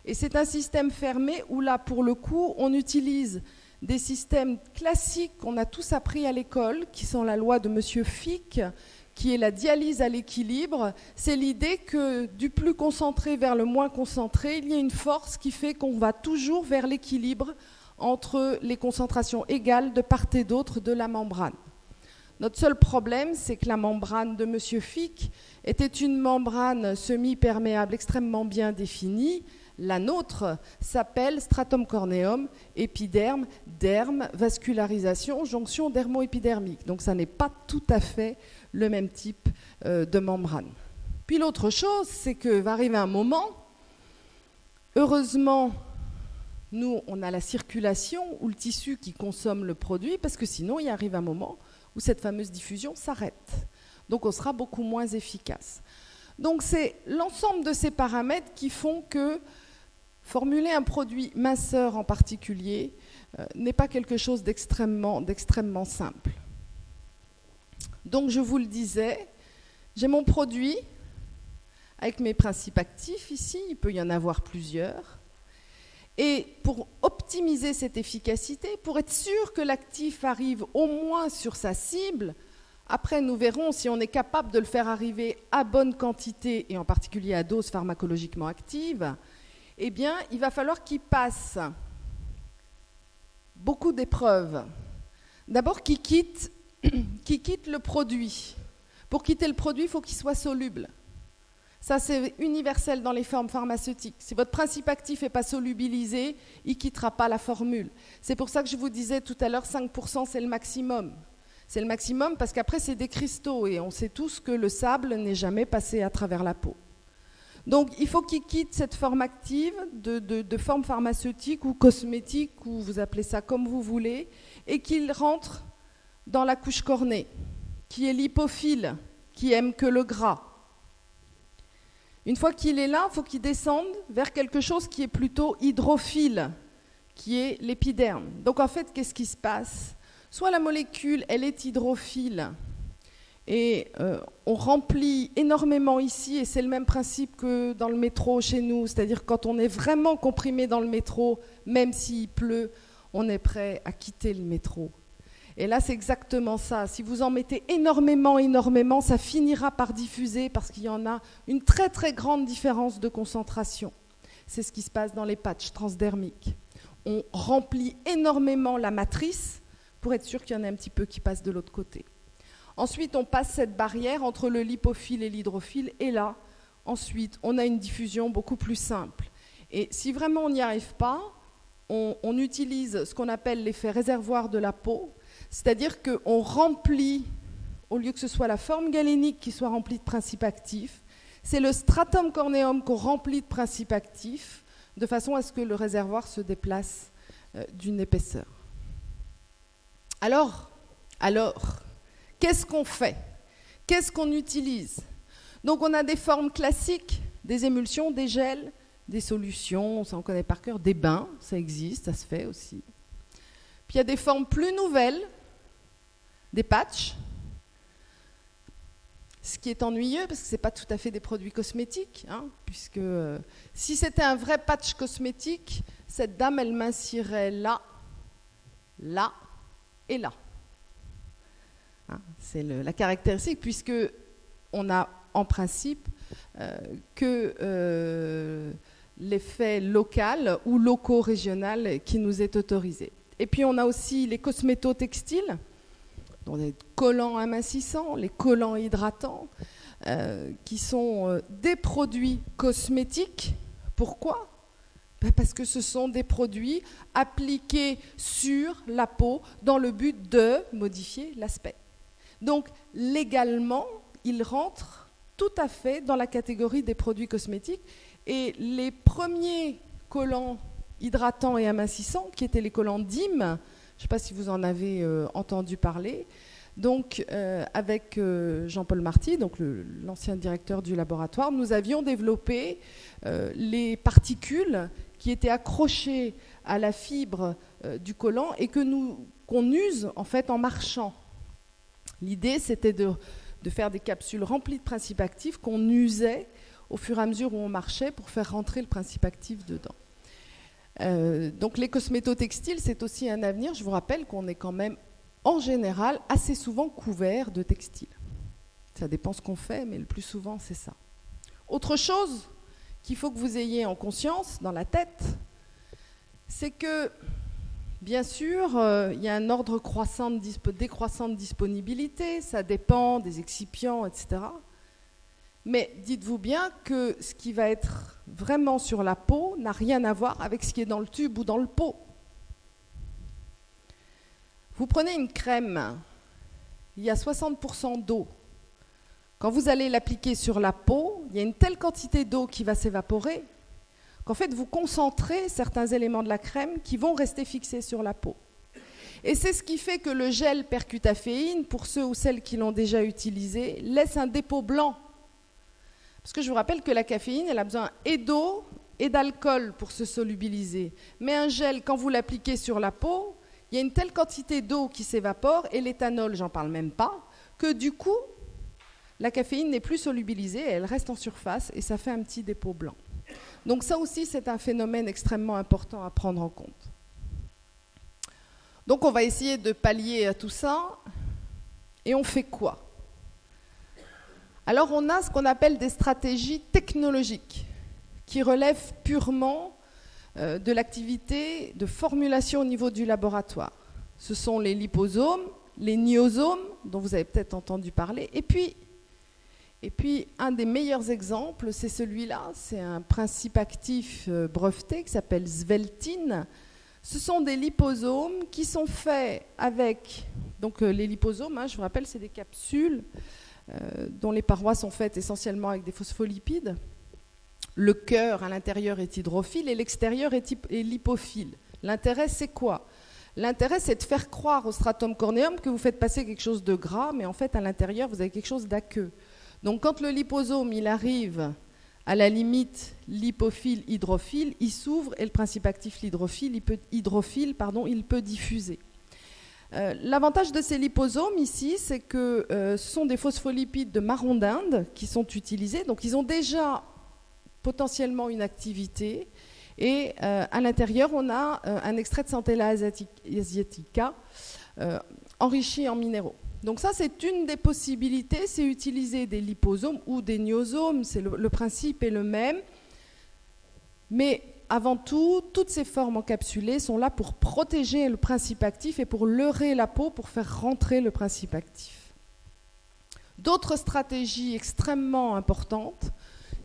Et c'est un système fermé où là, pour le coup, on utilise des systèmes classiques qu'on a tous appris à l'école, qui sont la loi de M. Fick, qui est la dialyse à l'équilibre. C'est l'idée que du plus concentré vers le moins concentré, il y a une force qui fait qu'on va toujours vers l'équilibre entre les concentrations égales de part et d'autre de la membrane. Notre seul problème, c'est que la membrane de M. Fick était une membrane semi-perméable extrêmement bien définie. La nôtre s'appelle stratum corneum, épiderme, derme, vascularisation, jonction dermo-épidermique. Donc ça n'est pas tout à fait le même type de membrane. Puis l'autre chose, c'est que va arriver un moment, heureusement, nous, on a la circulation ou le tissu qui consomme le produit, parce que sinon, il arrive un moment où cette fameuse diffusion s'arrête. Donc on sera beaucoup moins efficace. Donc c'est l'ensemble de ces paramètres qui font que formuler un produit minceur en particulier n'est pas quelque chose d'extrêmement simple. Donc je vous le disais, j'ai mon produit avec mes principes actifs ici, il peut y en avoir plusieurs. Et pour optimiser cette efficacité, pour être sûr que l'actif arrive au moins sur sa cible, après nous verrons si on est capable de le faire arriver à bonne quantité et en particulier à dose pharmacologiquement active, eh bien il va falloir qu'il passe beaucoup d'épreuves. D'abord qu'il quitte le produit. Pour quitter le produit, il faut qu'il soit soluble. Ça, c'est universel dans les formes pharmaceutiques. Si votre principe actif n'est pas solubilisé, il ne quittera pas la formule. C'est pour ça que je vous disais tout à l'heure, 5% c'est le maximum. C'est le maximum parce qu'après, c'est des cristaux et on sait tous que le sable n'est jamais passé à travers la peau. Donc, il faut qu'il quitte cette forme active de forme pharmaceutique ou cosmétique, ou vous appelez ça comme vous voulez, et qu'il rentre dans la couche cornée, qui est lipophile, qui aime que le gras. Une fois qu'il est là, il faut qu'il descende vers quelque chose qui est plutôt hydrophile, qui est l'épiderme. Donc en fait, qu'est-ce qui se passe ? Soit la molécule, elle est hydrophile, et on remplit énormément ici, et c'est le même principe que dans le métro chez nous, c'est-à-dire quand on est vraiment comprimé dans le métro, même s'il pleut, on est prêt à quitter le métro. Et là, c'est exactement ça. Si vous en mettez énormément, ça finira par diffuser parce qu'il y en a une très très grande différence de concentration. C'est ce qui se passe dans les patchs transdermiques. On remplit énormément la matrice pour être sûr qu'il y en ait un petit peu qui passe de l'autre côté. Ensuite, on passe cette barrière entre le lipophile et l'hydrophile, et là, ensuite, on a une diffusion beaucoup plus simple. Et si vraiment on n'y arrive pas, on utilise ce qu'on appelle l'effet réservoir de la peau, c'est-à-dire qu'on remplit, au lieu que ce soit la forme galénique qui soit remplie de principes actifs, c'est le stratum corneum qu'on remplit de principes actifs, de façon à ce que le réservoir se déplace d'une épaisseur. Alors, qu'est-ce qu'on fait ? Qu'est-ce qu'on utilise ? Donc on a des formes classiques, des émulsions, des gels, des solutions, ça on connaît par cœur, des bains, ça existe, ça se fait aussi. Puis il y a des formes plus nouvelles, des patchs, ce qui est ennuyeux parce que ce n'est pas tout à fait des produits cosmétiques, hein, puisque si c'était un vrai patch cosmétique, cette dame, elle mincirait là, là et là. Hein, c'est la caractéristique, puisque on a en principe que l'effet local ou loco-régional qui nous est autorisé. Et puis on a aussi les cosmétotextiles. donc les collants amincissants, les collants hydratants, qui sont des produits cosmétiques. Pourquoi ? Parce que ce sont des produits appliqués sur la peau dans le but de modifier l'aspect. Donc, légalement, ils rentrent tout à fait dans la catégorie des produits cosmétiques. Et les premiers collants hydratants et amincissants, qui étaient les collants DIM, je ne sais pas si vous en avez entendu parler, donc avec Jean-Paul Marty, donc l'ancien directeur du laboratoire, nous avions développé les particules qui étaient accrochées à la fibre du collant et qu'on use en fait en marchant. L'idée, c'était de faire des capsules remplies de principes actifs qu'on usait au fur et à mesure où on marchait pour faire rentrer le principe actif dedans. Donc les cosmétotextiles, c'est aussi un avenir. Je vous rappelle qu'on est quand même, en général, assez souvent couvert de textiles. Ça dépend ce qu'on fait, mais le plus souvent, c'est ça. Autre chose qu'il faut que vous ayez en conscience, dans la tête, c'est que, bien sûr, il y a un ordre décroissant de disponibilité, ça dépend des excipients, etc. Mais dites-vous bien que ce qui va être vraiment sur la peau n'a rien à voir avec ce qui est dans le tube ou dans le pot. Vous prenez une crème, il y a 60% d'eau. Quand vous allez l'appliquer sur la peau, il y a une telle quantité d'eau qui va s'évaporer qu'en fait vous concentrez certains éléments de la crème qui vont rester fixés sur la peau. Et c'est ce qui fait que le gel percutaféine, pour ceux ou celles qui l'ont déjà utilisé, laisse un dépôt blanc. Parce que je vous rappelle que la caféine, elle a besoin et d'eau et d'alcool pour se solubiliser. Mais un gel, quand vous l'appliquez sur la peau, il y a une telle quantité d'eau qui s'évapore, et l'éthanol, j'en parle même pas, que du coup, la caféine n'est plus solubilisée, elle reste en surface et ça fait un petit dépôt blanc. Donc ça aussi, c'est un phénomène extrêmement important à prendre en compte. Donc on va essayer de pallier à tout ça. Et on fait quoi ? Alors on a ce qu'on appelle des stratégies technologiques qui relèvent purement de l'activité de formulation au niveau du laboratoire. Ce sont les liposomes, les niosomes, dont vous avez peut-être entendu parler, et puis un des meilleurs exemples, c'est celui-là, c'est un principe actif breveté qui s'appelle Sveltine. Ce sont des liposomes qui sont faits avec, donc les liposomes, je vous rappelle, c'est des capsules dont les parois sont faites essentiellement avec des phospholipides. Le cœur à l'intérieur est hydrophile et l'extérieur est lipophile. L'intérêt, c'est quoi ? L'intérêt, c'est de faire croire au stratum corneum que vous faites passer quelque chose de gras, mais en fait, à l'intérieur, vous avez quelque chose d'aqueux. Donc, quand le liposome, il arrive à la limite lipophile-hydrophile, il s'ouvre et le principe actif hydrophile, il peut diffuser. L'avantage de ces liposomes ici, c'est que ce sont des phospholipides de marron d'Inde qui sont utilisés. Donc, ils ont déjà potentiellement une activité. Et à l'intérieur, on a un extrait de Centella asiatica enrichi en minéraux. Donc ça, c'est une des possibilités, c'est utiliser des liposomes ou des niosomes, le principe est le même. Mais avant tout, toutes ces formes encapsulées sont là pour protéger le principe actif et pour leurrer la peau, pour faire rentrer le principe actif. D'autres stratégies extrêmement importantes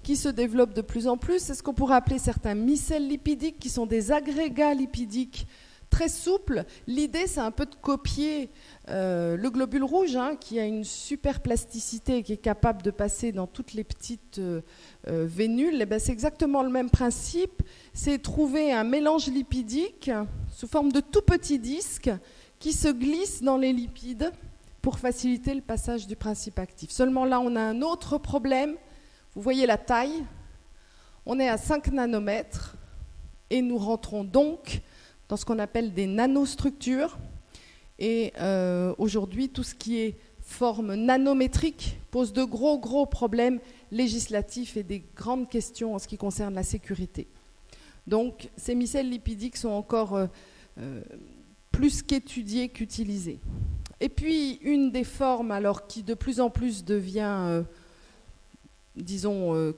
qui se développent de plus en plus, c'est ce qu'on pourrait appeler certains micelles lipidiques, qui sont des agrégats lipidiques très souples. L'idée, c'est un peu de copier le globule rouge, qui a une super plasticité et qui est capable de passer dans toutes les petites vénules. C'est exactement le même principe. C'est trouver un mélange lipidique sous forme de tout petits disques qui se glissent dans les lipides pour faciliter le passage du principe actif. Seulement là, on a un autre problème. Vous voyez la taille, on est à 5 nanomètres et nous rentrons donc dans ce qu'on appelle des nanostructures. Et aujourd'hui, tout ce qui est forme nanométrique pose de gros problèmes législatifs et des grandes questions en ce qui concerne la sécurité. Donc ces micelles lipidiques sont encore plus qu'étudiées qu'utilisées. Et puis une des formes alors, qui de plus en plus devient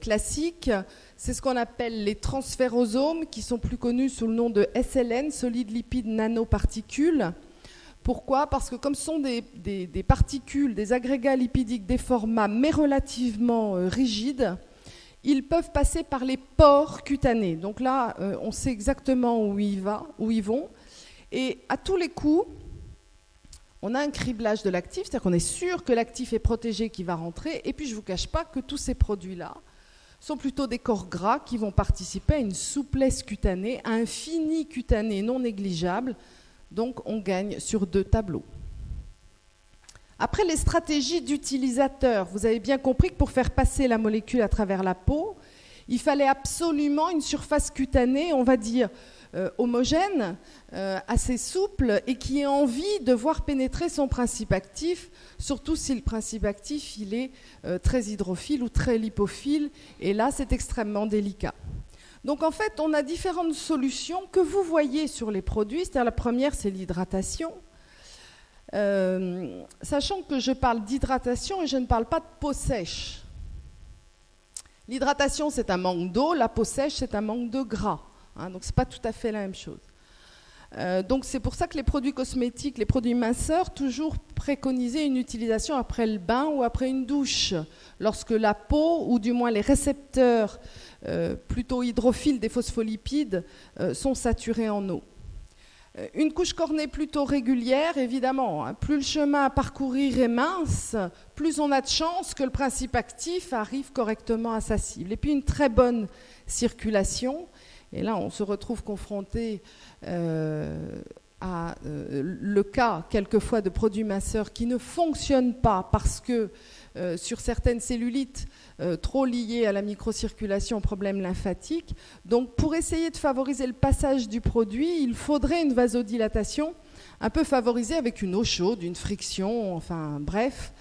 classiques, c'est ce qu'on appelle les transférosomes, qui sont plus connus sous le nom de SLN, solides lipides nanoparticules. Pourquoi ? Parce que comme ce sont des particules, des agrégats lipidiques des formats mais relativement rigides, ils peuvent passer par les pores cutanés. Donc là, on sait exactement où ils vont. Et à tous les coups, on a un criblage de l'actif, c'est-à-dire qu'on est sûr que l'actif est protégé, qui va rentrer. Et puis je ne vous cache pas que tous ces produits-là sont plutôt des corps gras qui vont participer à une souplesse cutanée, à un fini cutané non négligeable. Donc on gagne sur 2 tableaux. Après, les stratégies d'utilisateur. Vous avez bien compris que pour faire passer la molécule à travers la peau, il fallait absolument une surface cutanée, on va dire, homogène, assez souple, et qui ait envie de voir pénétrer son principe actif, surtout si le principe actif il est très hydrophile ou très lipophile, et là c'est extrêmement délicat. Donc en fait, on a différentes solutions que vous voyez sur les produits. C'est-à-dire la première, c'est l'hydratation. Sachant que je parle d'hydratation et je ne parle pas de peau sèche. L'hydratation, c'est un manque d'eau. La peau sèche, c'est un manque de gras. Donc ce n'est pas tout à fait la même chose. Donc c'est pour ça que les produits cosmétiques, les produits minceurs, toujours préconiser une utilisation après le bain ou après une douche, lorsque la peau, ou du moins les récepteurs plutôt hydrophiles des phospholipides, sont saturés en eau. Une couche cornée plutôt régulière, évidemment, plus le chemin à parcourir est mince, plus on a de chances que le principe actif arrive correctement à sa cible. Et puis une très bonne circulation. Et là, on se retrouve confronté à le cas, quelquefois, de produits minceurs qui ne fonctionnent pas parce que sur certaines cellulites trop liées à la microcirculation, problèmes lymphatiques. Donc, pour essayer de favoriser le passage du produit, il faudrait une vasodilatation un peu favorisée avec une eau chaude, une friction, enfin bref,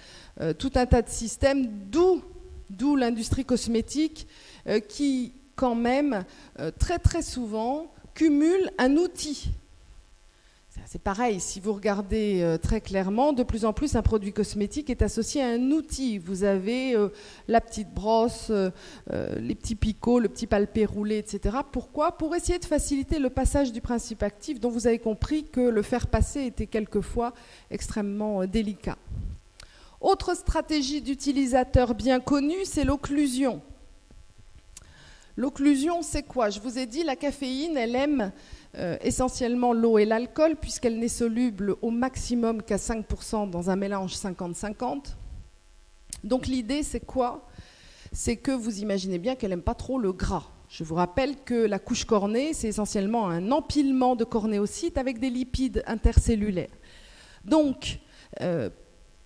tout un tas de systèmes, d'où l'industrie cosmétique qui quand même, très très souvent, cumule un outil. C'est pareil, si vous regardez très clairement, de plus en plus, un produit cosmétique est associé à un outil. Vous avez la petite brosse, les petits picots, le petit palpé roulé, etc. Pourquoi ? Pour essayer de faciliter le passage du principe actif, dont vous avez compris que le faire passer était quelquefois extrêmement délicat. Autre stratégie d'utilisateur bien connue, c'est l'occlusion. L'occlusion, c'est quoi ? Je vous ai dit, la caféine, elle aime essentiellement l'eau et l'alcool, puisqu'elle n'est soluble au maximum qu'à 5% dans un mélange 50-50. Donc l'idée, c'est quoi ? C'est que vous imaginez bien qu'elle n'aime pas trop le gras. Je vous rappelle que la couche cornée, c'est essentiellement un empilement de cornéocytes avec des lipides intercellulaires. Donc,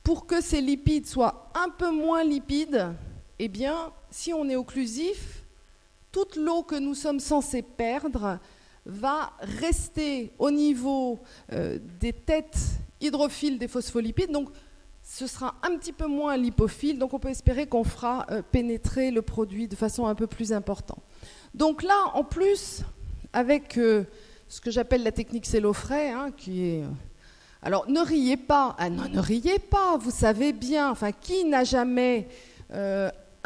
pour que ces lipides soient un peu moins lipides, eh bien, si on est occlusif, toute l'eau que nous sommes censés perdre va rester au niveau des têtes hydrophiles des phospholipides. Donc, ce sera un petit peu moins lipophile. Donc, on peut espérer qu'on fera pénétrer le produit de façon un peu plus importante. Donc là, en plus, avec ce que j'appelle la technique Cellofray, qui est... Alors, ne riez pas. Ah non, ne riez pas. Vous savez bien. Enfin, qui n'a jamais...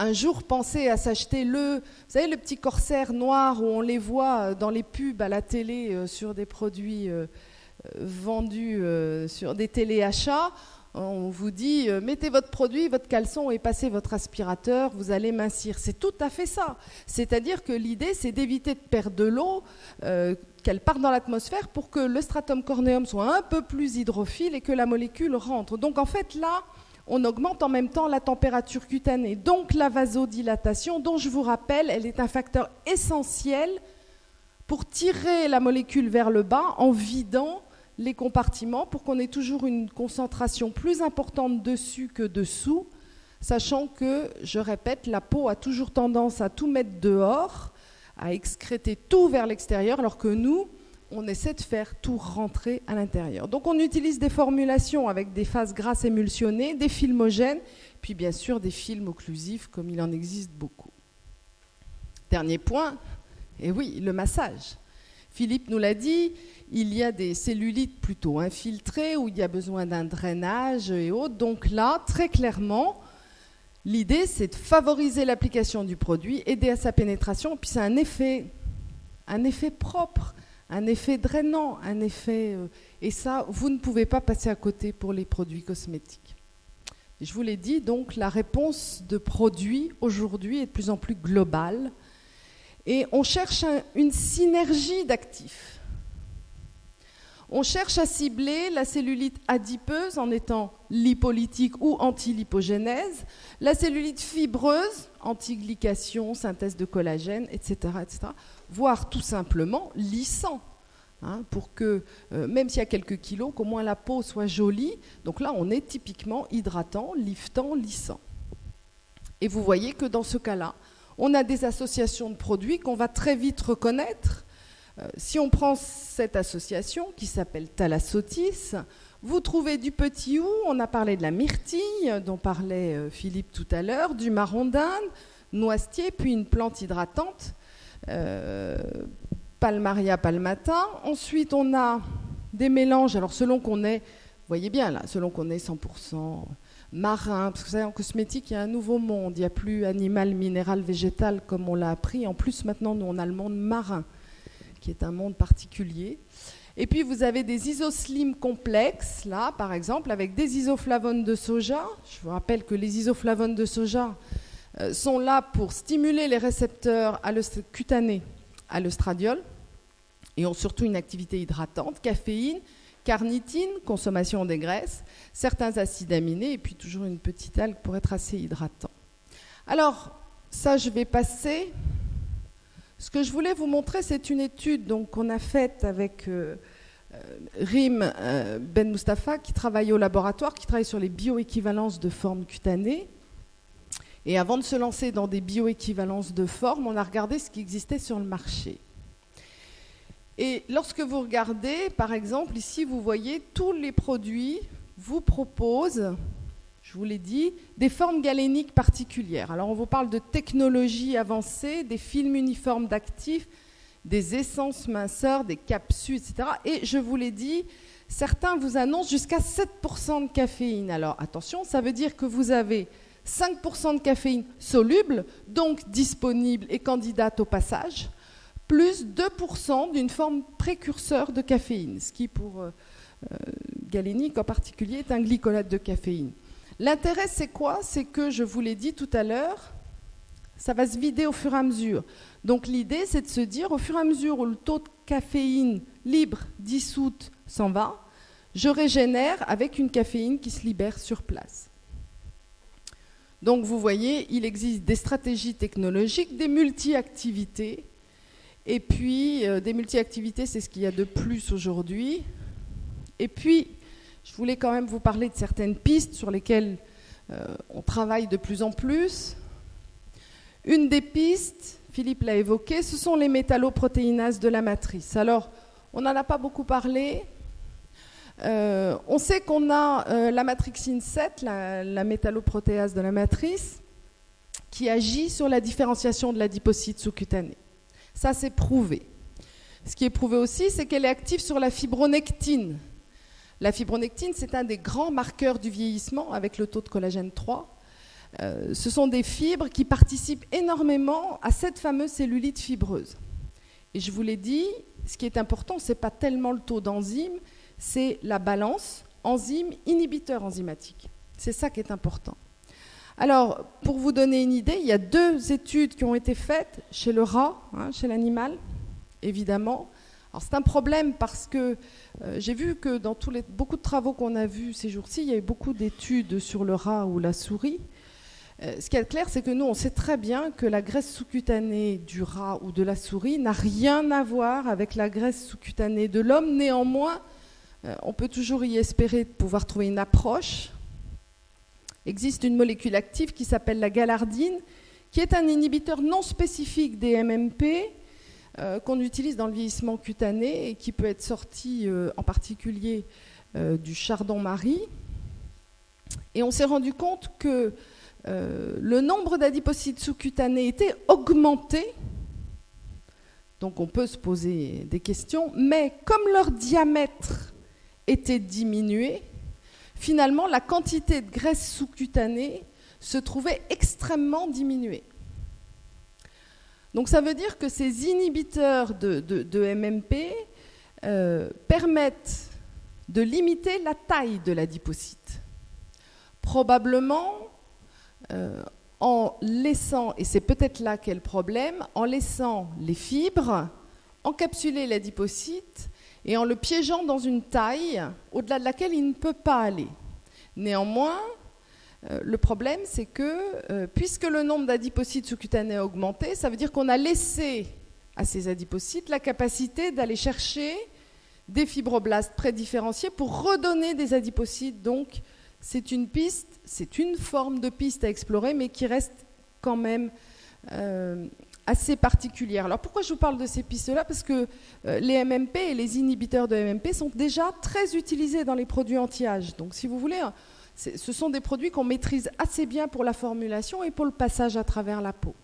un jour, pensez à s'acheter vous savez, le petit corsaire noir où on les voit dans les pubs à la télé sur des produits vendus sur des téléachats. On vous dit, mettez votre produit, votre caleçon et passez votre aspirateur, vous allez mincir. C'est tout à fait ça. C'est-à-dire que l'idée, c'est d'éviter de perdre de l'eau, qu'elle parte dans l'atmosphère pour que le stratum corneum soit un peu plus hydrophile et que la molécule rentre. Donc en fait, là, on augmente en même temps la température cutanée. Donc la vasodilatation, dont je vous rappelle, elle est un facteur essentiel pour tirer la molécule vers le bas en vidant les compartiments pour qu'on ait toujours une concentration plus importante dessus que dessous, sachant que, je répète, la peau a toujours tendance à tout mettre dehors, à excréter tout vers l'extérieur, alors que nous, on essaie de faire tout rentrer à l'intérieur. Donc on utilise des formulations avec des phases grasses émulsionnées, des filmogènes, puis bien sûr des films occlusifs comme il en existe beaucoup. Dernier point, et oui, le massage. Philippe nous l'a dit, il y a des cellulites plutôt infiltrées où il y a besoin d'un drainage et autres. Donc là, très clairement, l'idée c'est de favoriser l'application du produit, aider à sa pénétration, puis c'est un effet propre un effet drainant, un effet... et ça, vous ne pouvez pas passer à côté pour les produits cosmétiques. Et je vous l'ai dit, donc la réponse de produits aujourd'hui est de plus en plus globale. Et on cherche une synergie d'actifs. On cherche à cibler la cellulite adipeuse en étant lipolytique ou anti-lipogénèse, la cellulite fibreuse, anti-glycation, synthèse de collagène, etc., voire tout simplement lissant, pour que, même s'il y a quelques kilos, qu'au moins la peau soit jolie. Donc là, on est typiquement hydratant, liftant, lissant. Et vous voyez que dans ce cas-là, on a des associations de produits qu'on va très vite reconnaître. Si on prend cette association qui s'appelle Thalassotis, vous trouvez du petit hou, on a parlé de la myrtille, dont parlait Philippe tout à l'heure, du marron d'Inde, noisetier, puis une plante hydratante, Palmaria palmata. Ensuite, on a des mélanges, alors selon qu'on est, vous voyez bien là, selon qu'on est 100% marin, parce que vous savez, en cosmétique, il y a un nouveau monde, il n'y a plus animal, minéral, végétal, comme on l'a appris. En plus, maintenant, nous, on a le monde marin, qui est un monde particulier. Et puis, vous avez des isoslimes complexes, là, par exemple, avec des isoflavones de soja. Je vous rappelle que les isoflavones de soja sont là pour stimuler les récepteurs cutanés à l'œstradiol et ont surtout une activité hydratante, caféine, carnitine, consommation des graisses, certains acides aminés et puis toujours une petite algue pour être assez hydratant. Alors, ça, je vais passer... Ce que je voulais vous montrer, c'est une étude qu'on a faite avec Rim Ben Mustafa, qui travaille au laboratoire, qui travaille sur les bioéquivalences de formes cutanées. Et avant de se lancer dans des bioéquivalences de formes, on a regardé ce qui existait sur le marché. Et lorsque vous regardez, par exemple, ici, vous voyez, tous les produits vous proposent... Je vous l'ai dit, des formes galéniques particulières. Alors on vous parle de technologies avancées, des films uniformes d'actifs, des essences minceurs, des capsules, etc. Et je vous l'ai dit, certains vous annoncent jusqu'à 7% de caféine. Alors attention, ça veut dire que vous avez 5% de caféine soluble, donc disponible et candidate au passage, plus 2% d'une forme précurseur de caféine, ce qui pour galénique en particulier est un glycolate de caféine. L'intérêt, c'est quoi? C'est que, je vous l'ai dit tout à l'heure, ça va se vider au fur et à mesure. Donc l'idée, c'est de se dire, au fur et à mesure où le taux de caféine libre, dissoute, s'en va, je régénère avec une caféine qui se libère sur place. Donc vous voyez, il existe des stratégies technologiques, des multi-activités. Et puis, des multi-activités, c'est ce qu'il y a de plus aujourd'hui. Et puis, je voulais quand même vous parler de certaines pistes sur lesquelles on travaille de plus en plus. Une des pistes, Philippe l'a évoqué, ce sont les métalloprotéinases de la matrice. Alors, on n'en a pas beaucoup parlé. On sait qu'on a la matrixine 7, la métalloprotéase de la matrice, qui agit sur la différenciation de l'adipocyte sous-cutané. Ça, c'est prouvé. Ce qui est prouvé aussi, c'est qu'elle est active sur la fibronectine. La fibronectine, c'est un des grands marqueurs du vieillissement avec le taux de collagène 3. Ce sont des fibres qui participent énormément à cette fameuse cellulite fibreuse. Et je vous l'ai dit, ce qui est important, ce n'est pas tellement le taux d'enzymes, c'est la balance enzyme-inhibiteur enzymatique. C'est ça qui est important. Alors, pour vous donner une idée, il y a 2 études qui ont été faites chez le rat, chez l'animal, évidemment. Alors c'est un problème parce que j'ai vu que dans beaucoup de travaux qu'on a vus ces jours-ci, il y a eu beaucoup d'études sur le rat ou la souris. Ce qui est clair, c'est que nous, on sait très bien que la graisse sous-cutanée du rat ou de la souris n'a rien à voir avec la graisse sous-cutanée de l'homme. Néanmoins, on peut toujours y espérer de pouvoir trouver une approche. Il existe une molécule active qui s'appelle la galardine, qui est un inhibiteur non spécifique des MMP, qu'on utilise dans le vieillissement cutané et qui peut être sorti en particulier du chardon-marie. Et on s'est rendu compte que le nombre d'adipocytes sous-cutanés était augmenté, donc on peut se poser des questions, mais comme leur diamètre était diminué, finalement la quantité de graisse sous-cutanée se trouvait extrêmement diminuée. Donc ça veut dire que ces inhibiteurs de MMP permettent de limiter la taille de l'adipocyte. Probablement en laissant, et c'est peut-être là qu'est le problème, en laissant les fibres encapsuler l'adipocyte et en le piégeant dans une taille au-delà de laquelle il ne peut pas aller. Néanmoins, le problème, c'est que puisque le nombre d'adipocytes sous-cutanés a augmenté, ça veut dire qu'on a laissé à ces adipocytes la capacité d'aller chercher des fibroblastes prédifférenciés pour redonner des adipocytes. Donc, c'est une piste, c'est une forme de piste à explorer, mais qui reste quand même assez particulière. Alors, pourquoi je vous parle de ces pistes-là? Parce que les MMP et les inhibiteurs de MMP sont déjà très utilisés dans les produits anti-âge. Donc, si vous voulez, ce sont des produits qu'on maîtrise assez bien pour la formulation et pour le passage à travers la peau.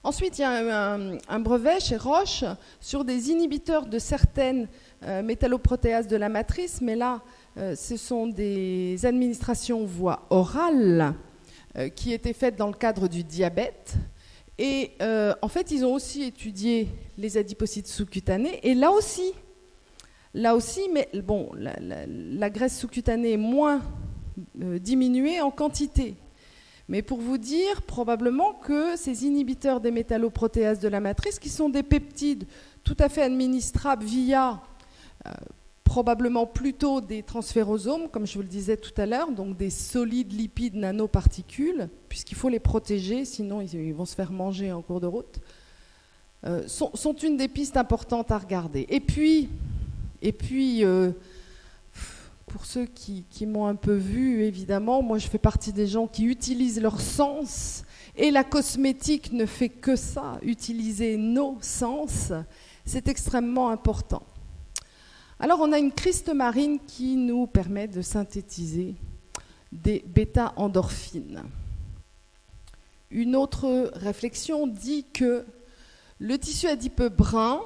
Ensuite, il y a un brevet chez Roche sur des inhibiteurs de certaines métalloprotéases de la matrice, mais là, ce sont des administrations voie orale qui étaient faites dans le cadre du diabète. Et en fait, ils ont aussi étudié les adipocytes sous-cutanés. Et là aussi, mais bon, la graisse sous-cutanée est moins diminuée en quantité. Mais pour vous dire, probablement que ces inhibiteurs des métalloprotéases de la matrice, qui sont des peptides tout à fait administrables via probablement plutôt des transférosomes, comme je vous le disais tout à l'heure, donc des solides lipides nanoparticules, puisqu'il faut les protéger, sinon ils vont se faire manger en cours de route, sont une des pistes importantes à regarder. Et puis pour ceux qui m'ont un peu vu, évidemment, moi je fais partie des gens qui utilisent leur sens, et la cosmétique ne fait que ça, utiliser nos sens, c'est extrêmement important. Alors on a une criste marine qui nous permet de synthétiser des bêta-endorphines. Une autre réflexion dit que le tissu adipeux brun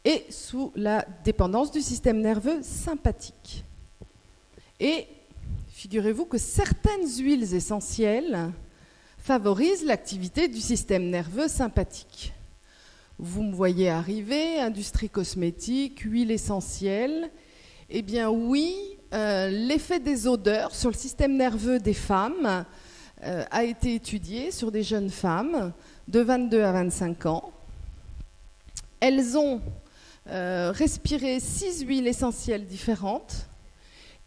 est sous la dépendance du système nerveux sympathique. Et figurez-vous que certaines huiles essentielles favorisent l'activité du système nerveux sympathique. Vous me voyez arriver, industrie cosmétique, huile essentielle. Eh bien oui, l'effet des odeurs sur le système nerveux des femmes a été étudié sur des jeunes femmes de 22 à 25 ans. Elles ont respiré 6 huiles essentielles différentes.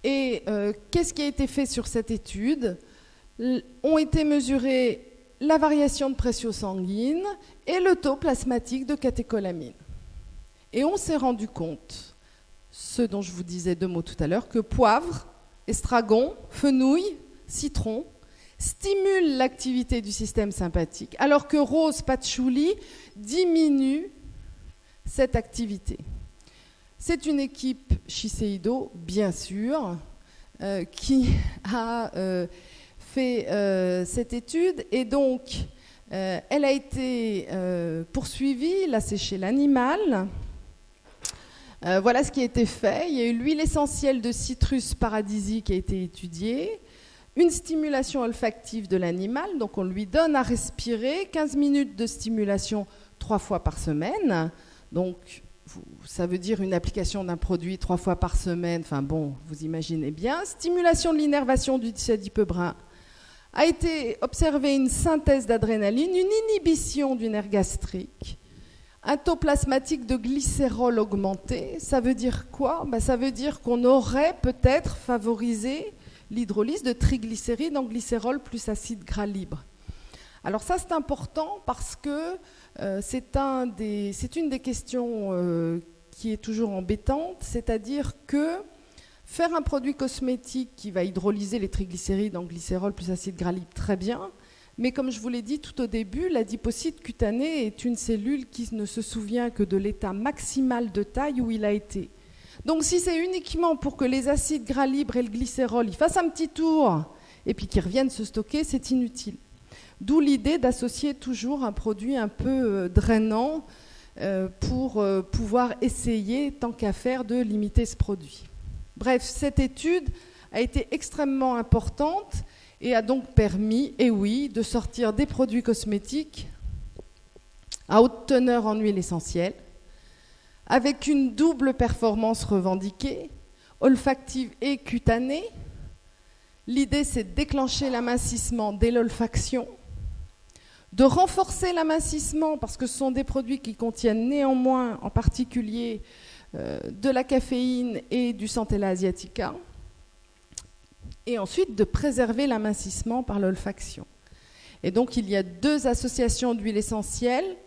Et qu'est-ce qui a été fait sur cette étude? Ont été mesurées la variation de pression sanguine et le taux plasmatique de catécholamine. Et on s'est rendu compte, ce dont je vous disais 2 mots tout à l'heure, que poivre, estragon, fenouil, citron stimulent l'activité du système sympathique, alors que rose patchouli diminue cette activité. C'est une équipe Shiseido, bien sûr, qui a fait cette étude, et donc elle a été poursuivie, là c'est chez l'animal. Voilà ce qui a été fait. Il y a eu l'huile essentielle de citrus paradisique qui a été étudiée, une stimulation olfactive de l'animal, donc on lui donne à respirer 15 minutes de stimulation 3 fois par semaine, donc ça veut dire une application d'un produit 3 fois par semaine, enfin bon, vous imaginez bien. Stimulation de l'innervation du tissu adipeux brun. A été observée une synthèse d'adrénaline, une inhibition du nerf gastrique, un taux plasmatique de glycérol augmenté. Ça veut dire quoi? Ça veut dire qu'on aurait peut-être favorisé l'hydrolyse de triglycérides en glycérol plus acide gras libre. Alors ça, c'est important parce que c'est une des questions qui est toujours embêtante, c'est-à-dire que faire un produit cosmétique qui va hydrolyser les triglycérides en glycérol plus acide gras libre, très bien, mais comme je vous l'ai dit tout au début, l'adipocyte cutané est une cellule qui ne se souvient que de l'état maximal de taille où il a été. Donc si c'est uniquement pour que les acides gras libres et le glycérol ils fassent un petit tour et puis qu'ils reviennent se stocker, c'est inutile. D'où l'idée d'associer toujours un produit un peu drainant pour pouvoir essayer, tant qu'à faire, de limiter ce produit. Bref, cette étude a été extrêmement importante et a donc permis, et oui, de sortir des produits cosmétiques à haute teneur en huile essentielle, avec une double performance revendiquée, olfactive et cutanée. L'idée, c'est de déclencher l'amincissement dès l'olfaction, de renforcer l'amincissement parce que ce sont des produits qui contiennent néanmoins en particulier de la caféine et du Centella asiatica, et ensuite de préserver l'amincissement par l'olfaction. Et donc il y a 2 associations d'huiles essentielles,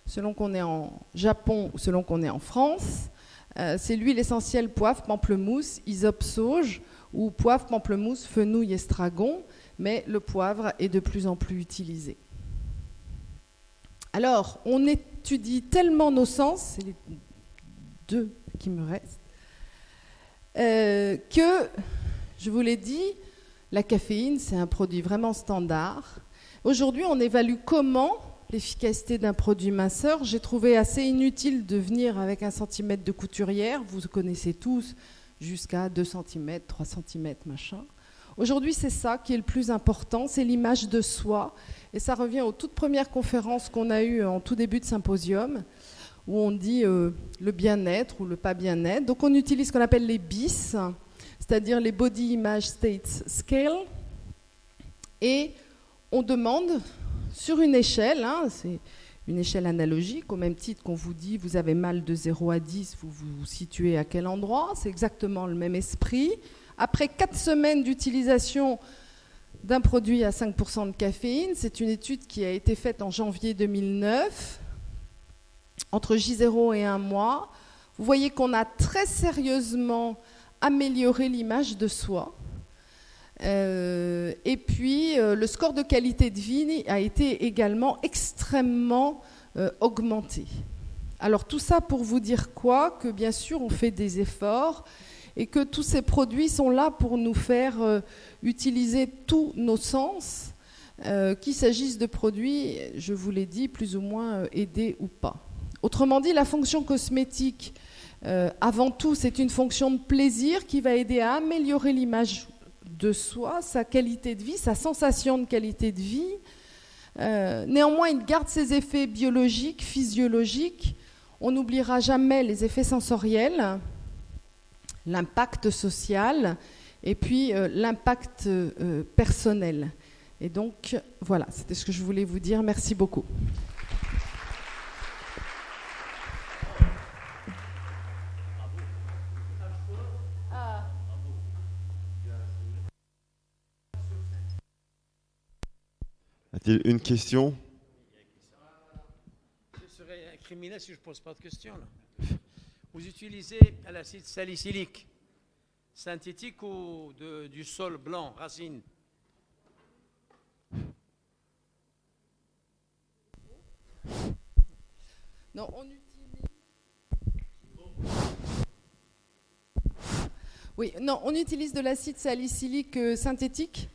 selon qu'on est en Japon ou selon qu'on est en France. C'est l'huile essentielle poivre, pamplemousse, hysope, sauge, ou poivre, pamplemousse, fenouil, estragon, mais le poivre est de plus en plus utilisé. Alors, on étudie tellement nos sens, c'est les 2 qui me restent, que, je vous l'ai dit, la caféine, c'est un produit vraiment standard. Aujourd'hui, on évalue comment l'efficacité d'un produit minceur. J'ai trouvé assez inutile de venir avec 1 centimètre de couturière, vous connaissez tous, jusqu'à 2 cm, 3 cm, machin. Aujourd'hui, c'est ça qui est le plus important, c'est l'image de soi. Et ça revient aux toutes premières conférences qu'on a eues en tout début de symposium, où on dit le bien-être ou le pas bien-être. Donc on utilise ce qu'on appelle les BIS, c'est-à-dire les Body Image States Scale. Et on demande, sur une échelle, c'est une échelle analogique, au même titre qu'on vous dit vous avez mal de 0 à 10, vous vous situez à quel endroit, c'est exactement le même esprit. Après 4 semaines d'utilisation d'un produit à 5% de caféine, c'est une étude qui a été faite en janvier 2009, entre J0 et 1 mois, vous voyez qu'on a très sérieusement amélioré l'image de soi. Et puis, le score de qualité de vie a été également extrêmement augmenté. Alors tout ça pour vous dire quoi? Que bien sûr, on fait des efforts et que tous ces produits sont là pour nous faire utiliser tous nos sens, qu'il s'agisse de produits, je vous l'ai dit, plus ou moins aidés ou pas. Autrement dit, la fonction cosmétique, avant tout, c'est une fonction de plaisir qui va aider à améliorer l'image de soi, sa qualité de vie, sa sensation de qualité de vie. Néanmoins, il garde ses effets biologiques, physiologiques. On n'oubliera jamais les effets sensoriels, l'impact social et puis l'impact personnel. Et donc, voilà, c'était ce que je voulais vous dire. Merci beaucoup. A-t-il une question? Je serais un criminel si je ne pose pas de questions. Là. Vous utilisez l'acide salicylique synthétique ou du sol blanc, racine? Non, on utilise... Oui, non, on utilise de l'acide salicylique synthétique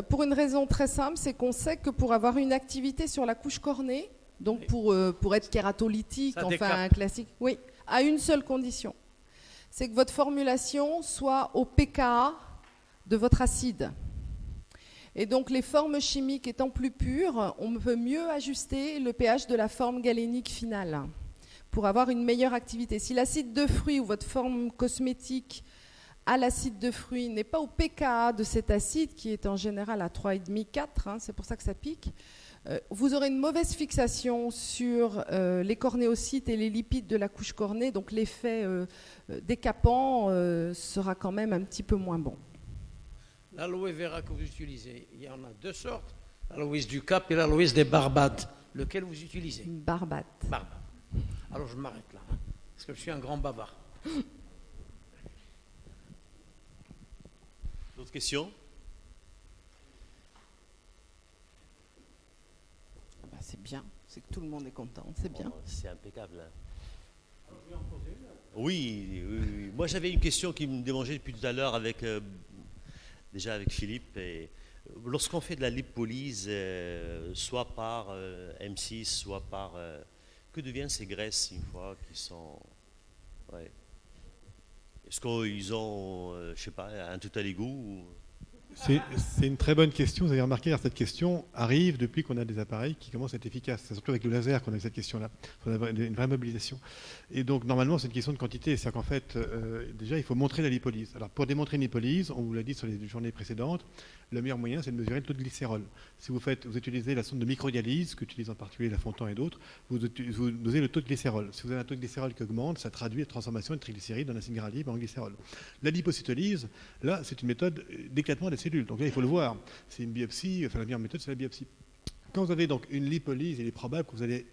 pour une raison très simple, c'est qu'on sait que pour avoir une activité sur la couche cornée, donc oui. pour être kératolytique, enfin un classique, oui, à une seule condition, c'est que votre formulation soit au pKa de votre acide. Et donc les formes chimiques étant plus pures, on peut mieux ajuster le pH de la forme galénique finale pour avoir une meilleure activité. Si l'acide de fruit ou votre forme cosmétique à l'acide de fruit n'est pas au pKa de cet acide, qui est en général à 3,5, 4, c'est pour ça que ça pique, vous aurez une mauvaise fixation sur les cornéocytes et les lipides de la couche cornée, donc l'effet décapant sera quand même un petit peu moins bon. L'aloe vera que vous utilisez, il y en a 2 sortes, l'aloès du Cap et l'aloès des Barbades. Lequel vous utilisez? Barbade. Barbade. Alors je m'arrête là, parce que je suis un grand bavard. D'autres questions? Bah, c'est bien, c'est que tout le monde est content, c'est bien. C'est impeccable. Hein. Oui, oui, oui. Moi j'avais une question qui me démangeait depuis tout à l'heure déjà avec Philippe. Et, lorsqu'on fait de la lipolyse, soit par M6, soit par... que deviennent ces graisses une fois qu'ils sont... Ouais. Est-ce qu'ils ont, je sais pas, un tout à l'égout ou... C'est une très bonne question. Vous avez remarqué, cette question arrive depuis qu'on a des appareils qui commencent à être efficaces. C'est surtout avec le laser qu'on a cette question-là. On a une vraie mobilisation. Et donc, normalement, c'est une question de quantité. C'est-à-dire qu'en fait, déjà, il faut montrer la lipolyse. Alors, pour démontrer une lipolyse, on vous l'a dit sur les journées précédentes, le meilleur moyen, c'est de mesurer le taux de glycérol. Si vous utilisez la sonde de microdialyse, qu'utilise en particulier la Fontan et d'autres, vous dosez le taux de glycérol. Si vous avez un taux de glycérol qui augmente, ça traduit la transformation de triglycérides en acide gras libre en glycérol. La lipocytolyse, là, c'est une méthode d'éclatement des cellules. Donc là, il faut le voir. C'est une biopsie, enfin la meilleure méthode, c'est la biopsie. Quand vous avez donc une lipolyse, il est probable que vous allez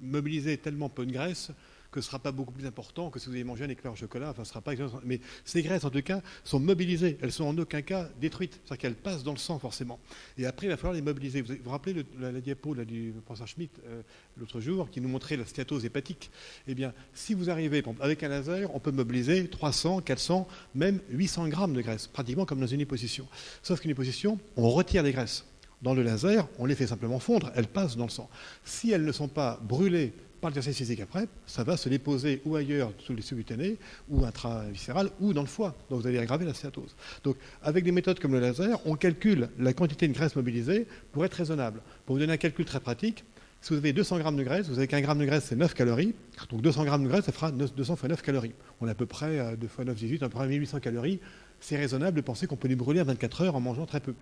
mobiliser tellement peu de graisse que ce ne sera pas beaucoup plus important que si vous avez mangé un éclair au chocolat. Enfin, ce sera pas exactement... Mais ces graisses, en tout cas, sont mobilisées. Elles sont en aucun cas détruites. C'est-à-dire qu'elles passent dans le sang, forcément. Et après, il va falloir les mobiliser. Vous vous rappelez la diapo là, du professeur Schmitt l'autre jour, qui nous montrait la stéatose hépatique. Eh bien, si vous arrivez, avec un laser, on peut mobiliser 300, 400, même 800 grammes de graisse, pratiquement comme dans une liposuction. Sauf qu'une liposuction, on retire les graisses. Dans le laser, on les fait simplement fondre. Elles passent dans le sang. Si elles ne sont pas brûlées par l'exercice physique après, ça va se déposer ou ailleurs sous les subcutanées, ou intraviscéral, ou dans le foie. Donc vous allez aggraver la stéatose. Donc avec des méthodes comme le laser, on calcule la quantité de graisse mobilisée pour être raisonnable. Pour vous donner un calcul très pratique, si vous avez 200 grammes de graisse, vous avez qu'un gramme de graisse, c'est 9 calories. Donc 200 grammes de graisse, ça fera 200 fois 9 calories. On est à peu près à 2 fois 9, 18, à peu près 1800 calories. C'est raisonnable de penser qu'on peut les brûler en 24 heures en mangeant très peu.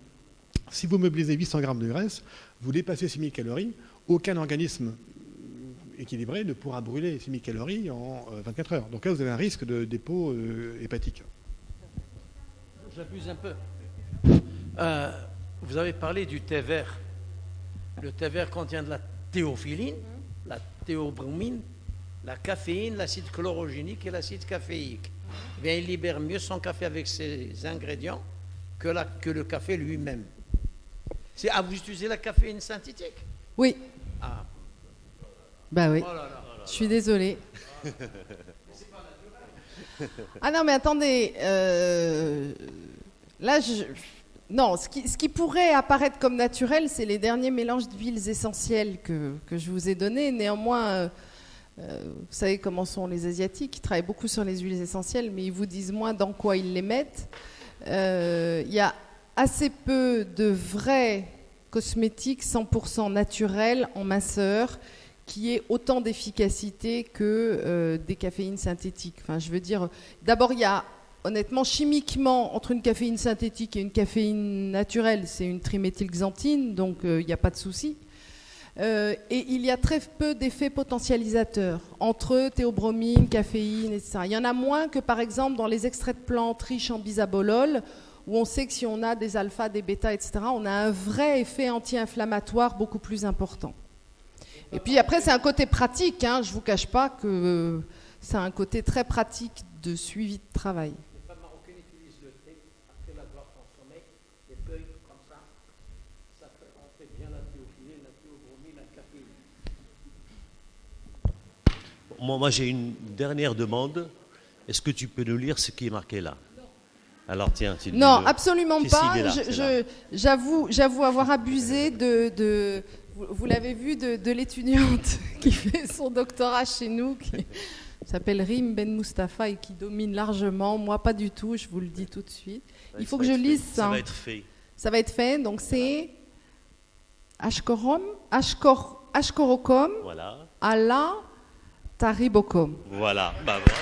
Si vous mobilisez 800 grammes de graisse, vous dépassez 6000 calories. Aucun organisme équilibré ne pourra brûler 6000 calories en 24 heures. Donc là, vous avez un risque de dépôt hépatique. J'abuse un peu. Vous avez parlé du thé vert. Le thé vert contient de la théophyline, la théobromine, la caféine, l'acide chlorogénique et l'acide caféique. Eh bien, il libère mieux son café avec ces ingrédients que le café lui-même. Vous utilisez la caféine synthétique? Oui. Ah. Bah oui. Oh là là. Je suis désolée. Ah non, mais attendez. Là, non, ce qui pourrait apparaître comme naturel, c'est les derniers mélanges d'huiles essentielles que je vous ai donnés. Néanmoins, vous savez comment sont les Asiatiques. Ils travaillent beaucoup sur les huiles essentielles, mais ils vous disent moins dans quoi ils les mettent. Il y a assez peu de vrais cosmétiques 100% naturels en minceur qui aient autant d'efficacité que des caféines synthétiques. Enfin, je veux dire, d'abord, il y a, honnêtement, chimiquement, entre une caféine synthétique et une caféine naturelle, c'est une triméthylxanthine, donc il n'y a pas de souci. Et il y a très peu d'effets potentialisateurs entre théobromine, caféine, etc. Il y en a moins que, par exemple, dans les extraits de plantes riches en bisabolol, où on sait que si on a des alpha, des bêta, etc., on a un vrai effet anti-inflammatoire beaucoup plus important. Et puis après, c'est un côté pratique, hein, je ne vous cache pas que c'est un côté très pratique de suivi de travail. Les femmes marocaines utilisent le thé après l'avoir consommé, des feuilles comme ça fait rentrer bien la théophyline, la théobromine, la caféine. Moi, j'ai une dernière demande. Est-ce que tu peux nous lire ce qui est marqué là? Alors tiens, non, absolument si, pas. Là, j'avoue avoir abusé de vous l'avez vu, de l'étudiante qui fait son doctorat chez nous, qui s'appelle Rim Ben Mustafa et qui domine largement. Moi, pas du tout, je vous le dis tout de suite. Il faut que je lise ça. Ça va être fait. Ça va être fait, donc c'est Ashkorokom, voilà. Allah Taribokom. Voilà. Bah, voilà.